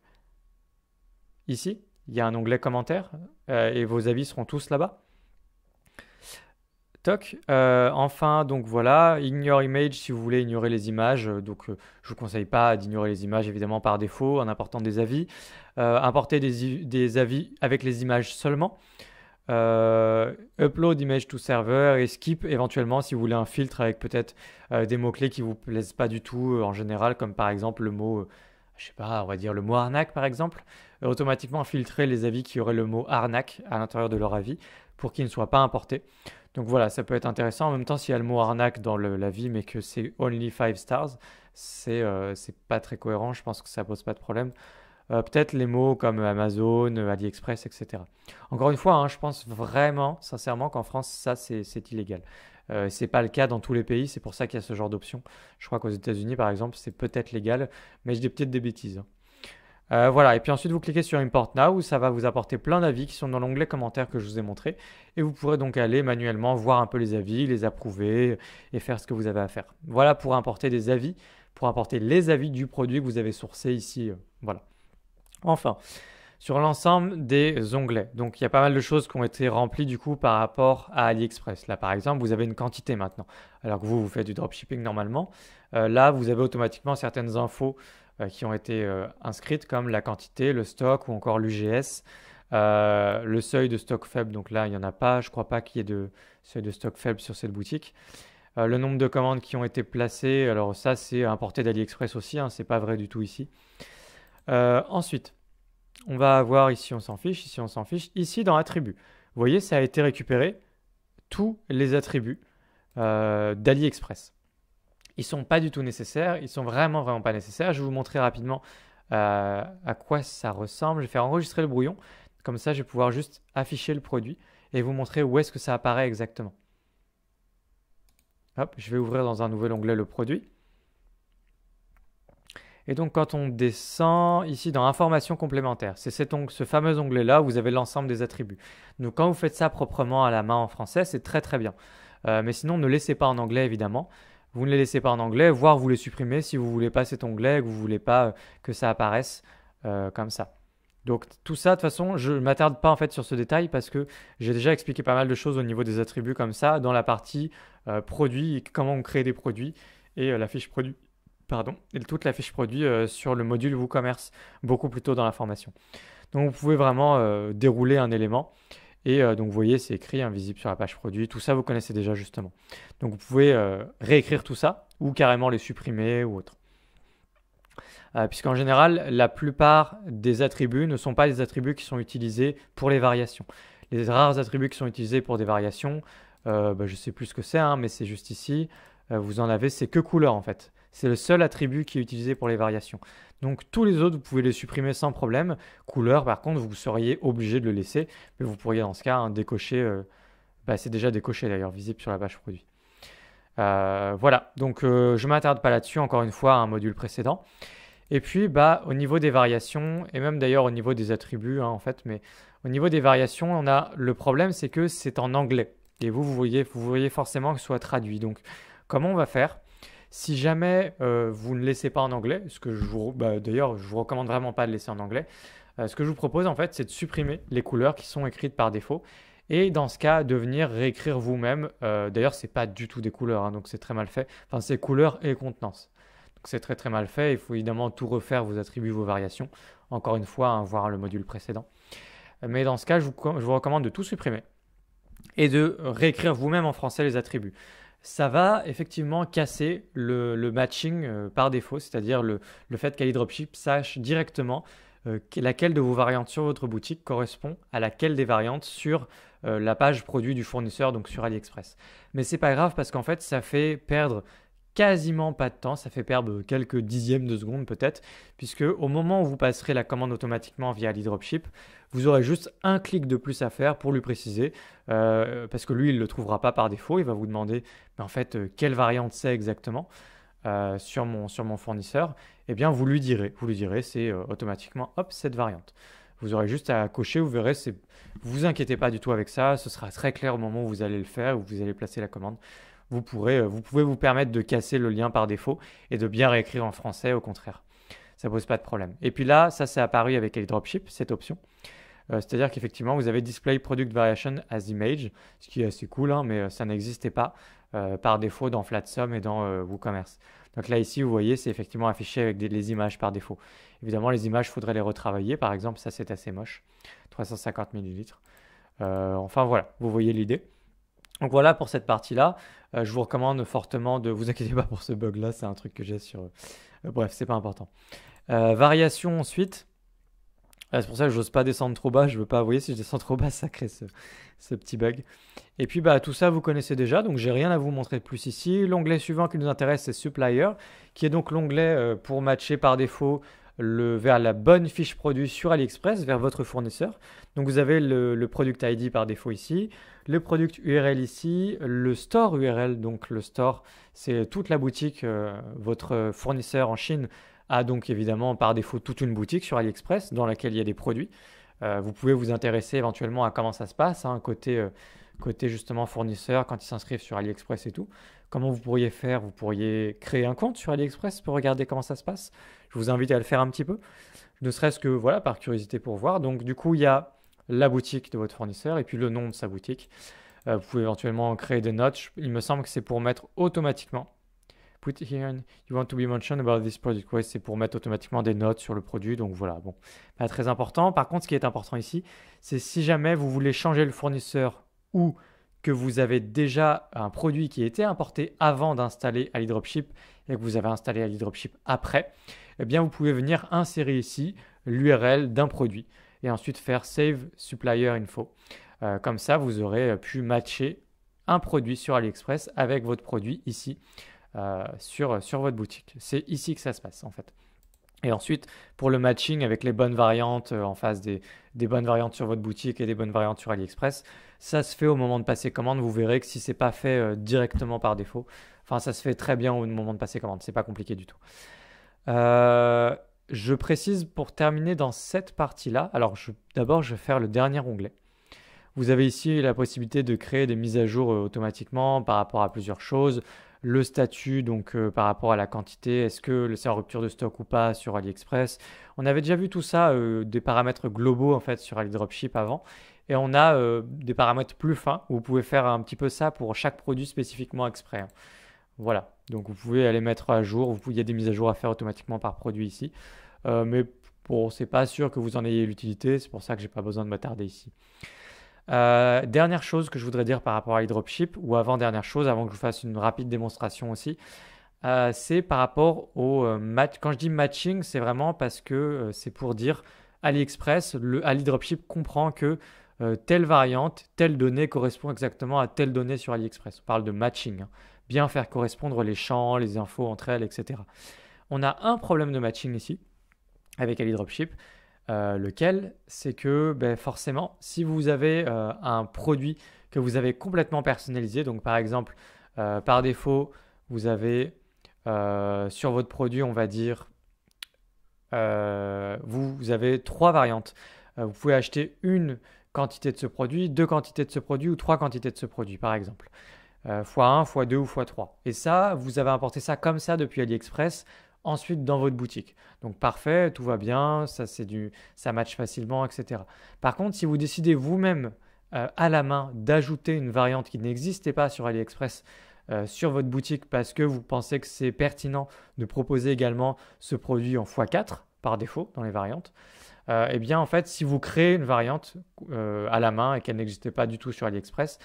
ici, il y a un onglet commentaires et vos avis seront tous là-bas. Toc. Enfin, donc voilà, ignore image si vous voulez ignorer les images. Je vous conseille pas d'ignorer les images évidemment par défaut en important des avis. Importer des avis avec les images seulement. Upload image to server et skip éventuellement si vous voulez un filtre avec peut-être des mots-clés qui vous plaisent pas du tout en général, comme par exemple le mot, je sais pas, on va dire le mot arnaque par exemple. Automatiquement filtrer les avis qui auraient le mot arnaque à l'intérieur de leur avis pour qu'ils ne soient pas importés. Donc voilà, ça peut être intéressant. En même temps, s'il y a le mot arnaque dans l'avis, mais que c'est only 5 stars, c'est pas très cohérent. Je pense que ça pose pas de problème. Peut-être les mots comme Amazon, AliExpress, etc. Encore une fois, hein, je pense vraiment, sincèrement, qu'en France, ça, c'est illégal. C'est pas le cas dans tous les pays, c'est pour ça qu'il y a ce genre d'option. Je crois qu'aux États-Unis, par exemple, c'est peut-être légal, mais je dis peut-être des bêtises, hein. Voilà, et puis ensuite vous cliquez sur Import Now, ça va vous apporter plein d'avis qui sont dans l'onglet commentaires que je vous ai montré. Et vous pourrez donc aller manuellement voir un peu les avis, les approuver et faire ce que vous avez à faire. Voilà pour importer des avis, pour importer les avis du produit que vous avez sourcé ici. Voilà. Enfin, sur l'ensemble des onglets, donc il y a pas mal de choses qui ont été remplies du coup par rapport à AliExpress. Là par exemple, vous avez une quantité maintenant, alors que vous faites du dropshipping normalement. Là, vous avez automatiquement certaines infos qui ont été inscrites comme la quantité, le stock ou encore l'UGS, le seuil de stock faible. Donc là, il n'y en a pas, je ne crois pas qu'il y ait de seuil de stock faible sur cette boutique. Le nombre de commandes qui ont été placées, alors ça c'est importé d'AliExpress aussi, hein, c'est pas vrai du tout ici. Ensuite, on va avoir ici on s'en fiche, ici on s'en fiche, ici dans attributs. Vous voyez, ça a été récupéré, tous les attributs d'AliExpress. Ils ne sont pas du tout nécessaires, ils sont vraiment pas nécessaires. Je vais vous montrer rapidement à quoi ça ressemble. Je vais faire enregistrer le brouillon, comme ça je vais pouvoir juste afficher le produit et vous montrer où est-ce que ça apparaît exactement. Hop, je vais ouvrir dans un nouvel onglet le produit. Et donc quand on descend ici dans informations complémentaires, c'est ce fameux onglet-là où vous avez l'ensemble des attributs. Donc quand vous faites ça proprement à la main en français, c'est très bien. Mais sinon, ne laissez pas en anglais évidemment. Vous ne les laissez pas en anglais, voire vous les supprimez si vous ne voulez pas cet onglet, que vous ne voulez pas que ça apparaisse comme ça. Donc tout ça, de toute façon, je ne m'attarde pas en fait sur ce détail parce que j'ai déjà expliqué pas mal de choses au niveau des attributs comme ça dans la partie produits, comment on crée des produits et la fiche produit. Pardon, et toute la fiche produit sur le module WooCommerce, beaucoup plus tôt dans la formation. Donc vous pouvez vraiment dérouler un élément. Et donc vous voyez, c'est écrit, invisible sur la page produit. Tout ça, vous connaissez déjà justement. Donc vous pouvez réécrire tout ça ou carrément les supprimer ou autre. Puisqu'en général, la plupart des attributs ne sont pas des attributs qui sont utilisés pour les variations. Les rares attributs qui sont utilisés pour des variations, je ne sais plus ce que c'est, hein, mais c'est juste ici. Vous en avez, c'est que couleur en fait. C'est le seul attribut qui est utilisé pour les variations. Donc tous les autres, vous pouvez les supprimer sans problème. Couleur, par contre, vous seriez obligé de le laisser. Mais vous pourriez dans ce cas décocher. C'est déjà décoché d'ailleurs, visible sur la page produit. Voilà, donc je ne m'attarde pas là-dessus, encore une fois, à un module précédent. Et puis au niveau des variations, et même d'ailleurs au niveau des attributs en fait, mais au niveau des variations, on a le problème, c'est que c'est en anglais. Et vous voyez forcément que ce soit traduit. Donc comment on va faire ? Si jamais vous ne laissez pas en anglais, ce que d'ailleurs je vous recommande vraiment pas de laisser en anglais, ce que je vous propose en fait c'est de supprimer les couleurs qui sont écrites par défaut et dans ce cas de venir réécrire vous-même. D'ailleurs c'est pas du tout des couleurs, hein, donc c'est très mal fait. Enfin c'est couleurs et contenance. Donc c'est très mal fait. Il faut évidemment tout refaire, vos attributs, vos variations. Encore une fois, voir le module précédent. Mais dans ce cas, je vous recommande de tout supprimer et de réécrire vous-même en français les attributs. Ça va effectivement casser le matching par défaut, c'est-à-dire le fait qu'AliDropship sache directement laquelle de vos variantes sur votre boutique correspond à laquelle des variantes sur la page produit du fournisseur, donc sur AliExpress. Mais c'est pas grave parce qu'en fait, ça fait perdre quasiment pas de temps, ça fait perdre quelques dixièmes de seconde peut-être, puisque au moment où vous passerez la commande automatiquement via AliDropship, vous aurez juste un clic de plus à faire pour lui préciser, parce que lui, il ne le trouvera pas par défaut, il va vous demander en fait quelle variante c'est exactement sur mon fournisseur, et bien vous lui direz c'est automatiquement hop cette variante. Vous aurez juste à cocher, vous verrez, vous inquiétez pas du tout avec ça, ce sera très clair au moment où vous allez le faire, où vous allez placer la commande. Vous pouvez vous permettre de casser le lien par défaut et de bien réécrire en français au contraire. Ça ne pose pas de problème. Et puis là, ça c'est apparu avec AliDropship, cette option. C'est-à-dire qu'effectivement, vous avez Display Product Variation as Image, ce qui est assez cool, hein, mais ça n'existait pas par défaut dans FlatSum et dans WooCommerce. Donc là, ici, vous voyez, c'est effectivement affiché avec les images par défaut. Évidemment, les images, il faudrait les retravailler. Par exemple, ça, c'est assez moche. 350 millilitres. Enfin, voilà, vous voyez l'idée. Donc voilà pour cette partie-là. Je vous recommande fortement de vous inquiétez pas pour ce bug-là. C'est un truc que j'ai sur... bref, c'est pas important. Variation ensuite. C'est pour ça que j'ose pas descendre trop bas. Je veux pas, vous voyez, si je descends trop bas, ça crée ce petit bug. Et puis tout ça, vous connaissez déjà, donc j'ai rien à vous montrer de plus ici. L'onglet suivant qui nous intéresse, c'est Supplier, qui est donc l'onglet pour matcher par défaut vers la bonne fiche produit sur AliExpress, vers votre fournisseur. Donc vous avez le Product ID par défaut ici, le Product URL ici, le Store URL, donc le Store, c'est toute la boutique, votre fournisseur en Chine a donc évidemment par défaut toute une boutique sur AliExpress dans laquelle il y a des produits. Vous pouvez vous intéresser éventuellement à comment ça se passe, hein, côté justement fournisseur quand ils s'inscrivent sur AliExpress et tout. Comment vous pourriez faire? Vous pourriez créer un compte sur AliExpress pour regarder comment ça se passe. Je vous invite à le faire un petit peu, ne serait-ce que voilà par curiosité pour voir. Donc du coup, il y a la boutique de votre fournisseur et puis le nom de sa boutique. Vous pouvez éventuellement créer des notes. Il me semble que c'est pour mettre automatiquement. Put here you want to be mentioned about this product. Ouais, c'est pour mettre automatiquement des notes sur le produit. Donc voilà, bon, pas très important. Par contre, ce qui est important ici, c'est si jamais vous voulez changer le fournisseur ou que vous avez déjà un produit qui a été importé avant d'installer AliDropship et que vous avez installé AliDropship après, eh bien vous pouvez venir insérer ici l'URL d'un produit et ensuite faire Save Supplier Info. Comme ça, vous aurez pu matcher un produit sur AliExpress avec votre produit ici sur votre boutique. C'est ici que ça se passe en fait. Et ensuite, pour le matching avec les bonnes variantes en face des bonnes variantes sur votre boutique et des bonnes variantes sur AliExpress, ça se fait au moment de passer commande. Vous verrez que si c'est pas fait directement par défaut, enfin ça se fait très bien au moment de passer commande. C'est pas compliqué du tout. Je précise pour terminer dans cette partie-là. Alors d'abord, je vais faire le dernier onglet. Vous avez ici la possibilité de créer des mises à jour automatiquement par rapport à plusieurs choses. Le statut, donc par rapport à la quantité, est-ce que c'est en rupture de stock ou pas sur AliExpress. On avait déjà vu tout ça, des paramètres globaux en fait sur AliDropship avant. Et on a des paramètres plus fins où vous pouvez faire un petit peu ça pour chaque produit spécifiquement exprès, hein. Voilà, donc vous pouvez aller mettre à jour, il y a des mises à jour à faire automatiquement par produit ici. Mais bon, c'est pas sûr que vous en ayez l'utilité, c'est pour ça que j'ai pas besoin de m'attarder ici. Dernière chose que je voudrais dire par rapport à iDropship, ou avant-dernière chose, avant que je vous fasse une rapide démonstration aussi, c'est par rapport au match. Quand je dis matching, c'est vraiment parce que c'est pour dire AliExpress, AliDropship comprend que telle variante, telle donnée correspond exactement à telle donnée sur AliExpress. On parle de matching, hein. Bien faire correspondre les champs, les infos entre elles, etc. On a un problème de matching ici avec AliDropship. Lequel, c'est que forcément, si vous avez un produit que vous avez complètement personnalisé, donc par exemple, par défaut, vous avez sur votre produit, on va dire, vous avez 3 variantes. Vous pouvez acheter une quantité de ce produit, 2 quantités de ce produit ou 3 quantités de ce produit, par exemple. x1, x2 ou x3. Et ça, vous avez importé ça comme ça depuis AliExpress, ensuite dans votre boutique. Donc parfait, tout va bien, ça match facilement, etc. Par contre, si vous décidez vous-même à la main d'ajouter une variante qui n'existait pas sur AliExpress sur votre boutique parce que vous pensez que c'est pertinent de proposer également ce produit en x4 par défaut dans les variantes, eh bien en fait, si vous créez une variante à la main et qu'elle n'existait pas du tout sur AliExpress,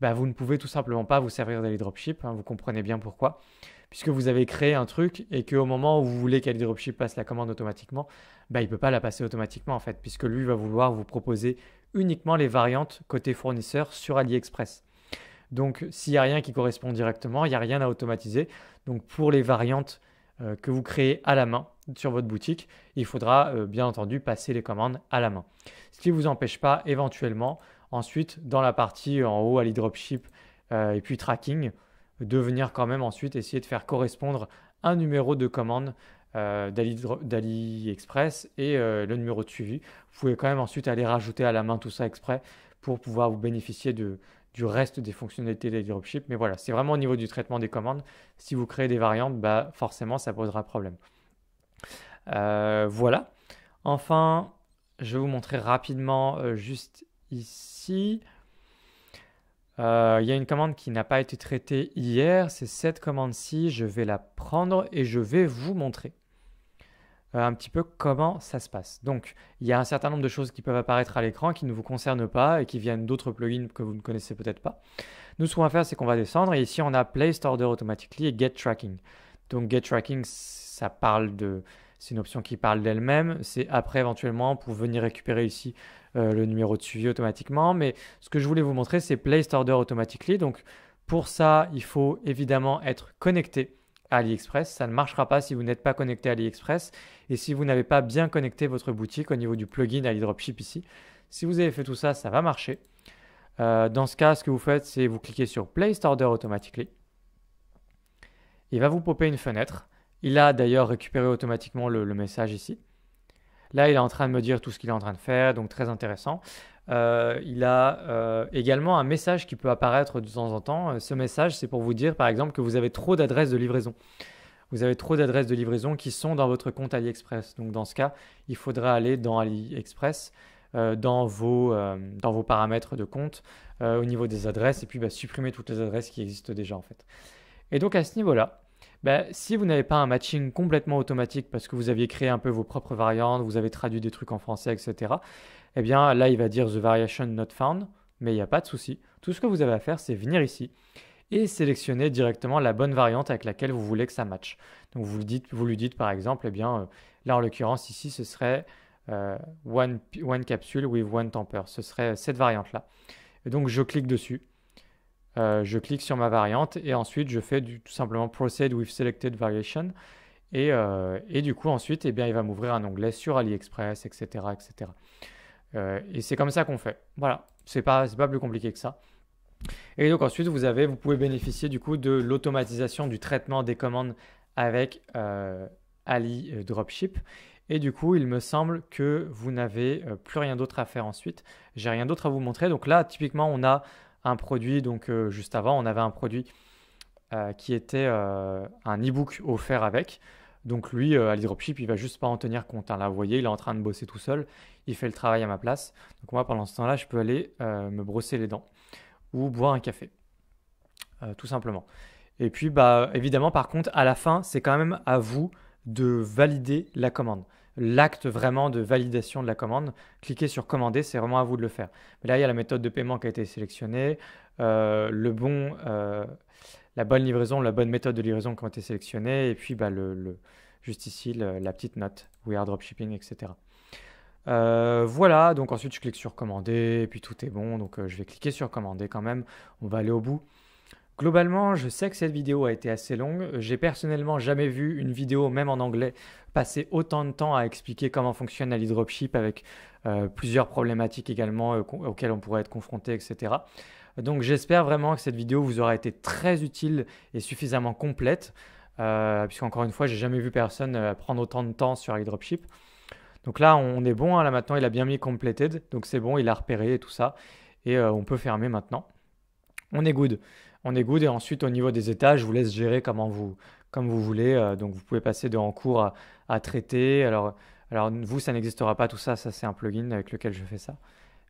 vous ne pouvez tout simplement pas vous servir d'AliDropship, hein, vous comprenez bien pourquoi. Puisque vous avez créé un truc et qu'au moment où vous voulez qu'AliDropship passe la commande automatiquement, il ne peut pas la passer automatiquement en fait, puisque lui va vouloir vous proposer uniquement les variantes côté fournisseur sur AliExpress. Donc s'il n'y a rien qui correspond directement, il n'y a rien à automatiser. Donc pour les variantes que vous créez à la main sur votre boutique, il faudra bien entendu passer les commandes à la main. Ce qui ne vous empêche pas éventuellement ensuite dans la partie en haut AliDropship et puis tracking, de venir quand même ensuite essayer de faire correspondre un numéro de commande d'AliExpress et le numéro de suivi. Vous pouvez quand même ensuite aller rajouter à la main tout ça exprès pour pouvoir vous bénéficier du reste des fonctionnalités d'AliDropship. Mais voilà, c'est vraiment au niveau du traitement des commandes. Si vous créez des variantes, forcément ça posera problème. Voilà. Enfin, Je vais vous montrer rapidement juste ici. Il y a une commande qui n'a pas été traitée hier, c'est cette commande-ci. Je vais la prendre et je vais vous montrer un petit peu comment ça se passe. Donc, il y a un certain nombre de choses qui peuvent apparaître à l'écran qui ne vous concernent pas et qui viennent d'autres plugins que vous ne connaissez peut-être pas. Nous, ce qu'on va faire, c'est qu'on va descendre et ici, on a Placed Order Automatically et Get Tracking. Donc, Get Tracking, c'est une option qui parle d'elle-même. C'est après, éventuellement, pour venir récupérer ici le numéro de suivi automatiquement. Mais ce que je voulais vous montrer, c'est Placed Order Automatically. Donc, pour ça, il faut évidemment être connecté à AliExpress. Ça ne marchera pas si vous n'êtes pas connecté à AliExpress et si vous n'avez pas bien connecté votre boutique au niveau du plugin AliDropship ici. Si vous avez fait tout ça, ça va marcher. Dans ce cas, ce que vous faites, c'est vous cliquez sur Placed Order Automatically. Il va vous popper une fenêtre. Il a d'ailleurs récupéré automatiquement le message ici. Là, il est en train de me dire tout ce qu'il est en train de faire, donc très intéressant. Il a également un message qui peut apparaître de temps en temps. Ce message, c'est pour vous dire, par exemple, que vous avez trop d'adresses de livraison. Vous avez trop d'adresses de livraison qui sont dans votre compte AliExpress. Donc, dans ce cas, il faudra aller dans AliExpress, dans vos paramètres de compte, au niveau des adresses, et puis supprimer toutes les adresses qui existent déjà, en fait. Et donc, à ce niveau-là, si vous n'avez pas un matching complètement automatique parce que vous aviez créé un peu vos propres variantes, vous avez traduit des trucs en français, etc., eh bien là, il va dire The variation not found, mais il n'y a pas de souci. Tout ce que vous avez à faire, c'est venir ici et sélectionner directement la bonne variante avec laquelle vous voulez que ça matche. Donc vous lui dites par exemple, eh bien là en l'occurrence ici, ce serait one capsule with one tamper. Ce serait cette variante-là. Et donc je clique dessus. Je clique sur ma variante et ensuite je fais tout simplement Proceed with Selected Variation et du coup ensuite eh bien, il va m'ouvrir un onglet sur AliExpress, etc. etc. Et c'est comme ça qu'on fait. Voilà, c'est pas plus compliqué que ça. Et donc ensuite vous pouvez bénéficier du coup de l'automatisation du traitement des commandes avec Ali Dropship. Et du coup, il me semble que vous n'avez plus rien d'autre à faire ensuite. J'ai rien d'autre à vous montrer. Donc là, typiquement, on a un produit, donc juste avant, on avait un produit qui était un e-book offert avec. Donc lui, AliDropship, il va juste pas en tenir compte. Hein. Là, vous voyez, il est en train de bosser tout seul. Il fait le travail à ma place. Donc moi, pendant ce temps-là, je peux aller me brosser les dents ou boire un café, tout simplement. Et puis, évidemment, par contre, à la fin, c'est quand même à vous de valider la commande. L'acte vraiment de validation de la commande, cliquez sur commander, c'est vraiment à vous de le faire. Mais là, il y a la méthode de paiement qui a été sélectionnée, la bonne livraison, la bonne méthode de livraison qui ont été sélectionnées, et puis juste ici, la petite note, We are dropshipping, etc. Voilà, donc ensuite je clique sur commander, et puis tout est bon, donc je vais cliquer sur commander quand même, on va aller au bout. Globalement, je sais que cette vidéo a été assez longue. J'ai personnellement jamais vu une vidéo, même en anglais, passer autant de temps à expliquer comment fonctionne AliDropship avec plusieurs problématiques également auxquelles on pourrait être confronté, etc. Donc j'espère vraiment que cette vidéo vous aura été très utile et suffisamment complète, puisqu'encore une fois, j'ai jamais vu personne prendre autant de temps sur AliDropship. Donc là, on est bon. Hein, là maintenant, il a bien mis completed, donc c'est bon, il a repéré et tout ça, et on peut fermer maintenant. On est good. On est good et ensuite au niveau des états, je vous laisse gérer comme vous voulez. Donc vous pouvez passer de en cours à traiter. Alors vous, ça n'existera pas tout ça. Ça, c'est un plugin avec lequel je fais ça.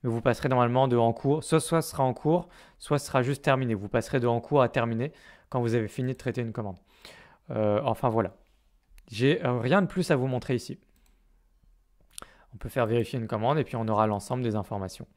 Mais vous passerez normalement de en cours. Soit ce sera en cours, soit ce sera juste terminé. Vous passerez de en cours à terminé quand vous avez fini de traiter une commande. Enfin voilà. J'ai rien de plus à vous montrer ici. On peut faire vérifier une commande et puis on aura l'ensemble des informations.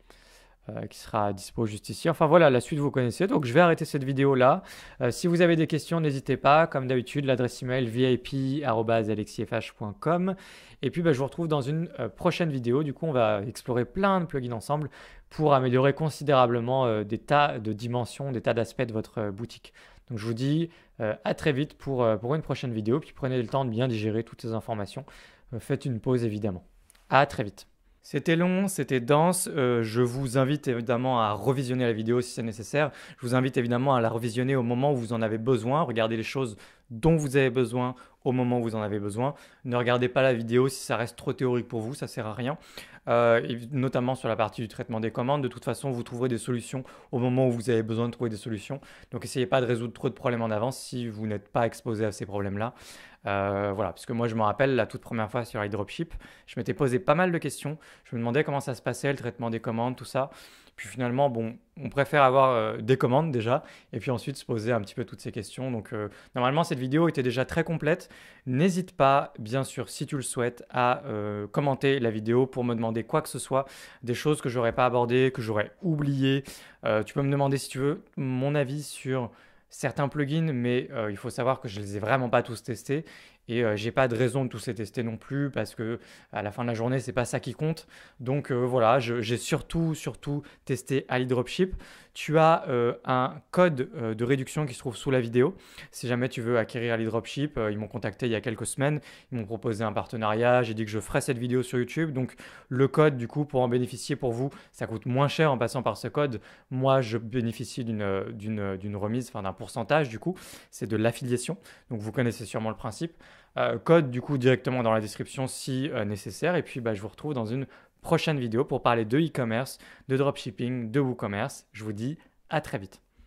Qui sera dispo juste ici. Enfin voilà, la suite vous connaissez. Donc je vais arrêter cette vidéo là. Si vous avez des questions, n'hésitez pas. Comme d'habitude, l'adresse email vip@alexiefh.com. Et puis je vous retrouve dans une prochaine vidéo. Du coup, on va explorer plein de plugins ensemble pour améliorer considérablement des tas de dimensions, des tas d'aspects de votre boutique. Donc je vous dis à très vite pour une prochaine vidéo. Puis prenez le temps de bien digérer toutes ces informations. Faites une pause évidemment. À très vite. C'était long, c'était dense. Je vous invite évidemment à revisionner la vidéo si c'est nécessaire. Je vous invite évidemment à la revisionner au moment où vous en avez besoin. Regardez les choses dont vous avez besoin au moment où vous en avez besoin. Ne regardez pas la vidéo si ça reste trop théorique pour vous, ça sert à rien. Et notamment sur la partie du traitement des commandes, de toute façon, vous trouverez des solutions au moment où vous avez besoin de trouver des solutions. Donc, essayez pas de résoudre trop de problèmes en avance si vous n'êtes pas exposé à ces problèmes-là. Voilà, parce que moi, je me rappelle la toute première fois sur iDropship, je m'étais posé pas mal de questions. Je me demandais comment ça se passait, le traitement des commandes, tout ça. Puis finalement, bon, on préfère avoir des commandes déjà, et puis ensuite se poser un petit peu toutes ces questions. Donc, normalement, cette vidéo était déjà très complète. N'hésite pas, bien sûr, si tu le souhaites, à commenter la vidéo pour me demander quoi que ce soit, des choses que j'aurais pas abordées, que j'aurais oubliées. Tu peux me demander si tu veux mon avis sur certains plugins, mais il faut savoir que je les ai vraiment pas tous testés et j'ai pas de raison de tous les tester non plus parce que à la fin de la journée c'est pas ça qui compte. Donc voilà, j'ai surtout testé Ali Dropship. Tu as un code de réduction qui se trouve sous la vidéo. Si jamais tu veux acquérir Ali Dropship, ils m'ont contacté il y a quelques semaines, ils m'ont proposé un partenariat, j'ai dit que je ferais cette vidéo sur YouTube. Donc le code du coup pour en bénéficier pour vous, ça coûte moins cher en passant par ce code. Moi je bénéficie d'une remise, enfin d'un pourcentage du coup, c'est de l'affiliation. Donc vous connaissez sûrement le principe. Code du coup directement dans la description si nécessaire. Et puis je vous retrouve dans une prochaine vidéo pour parler de e-commerce, de dropshipping, de WooCommerce. Je vous dis à très vite.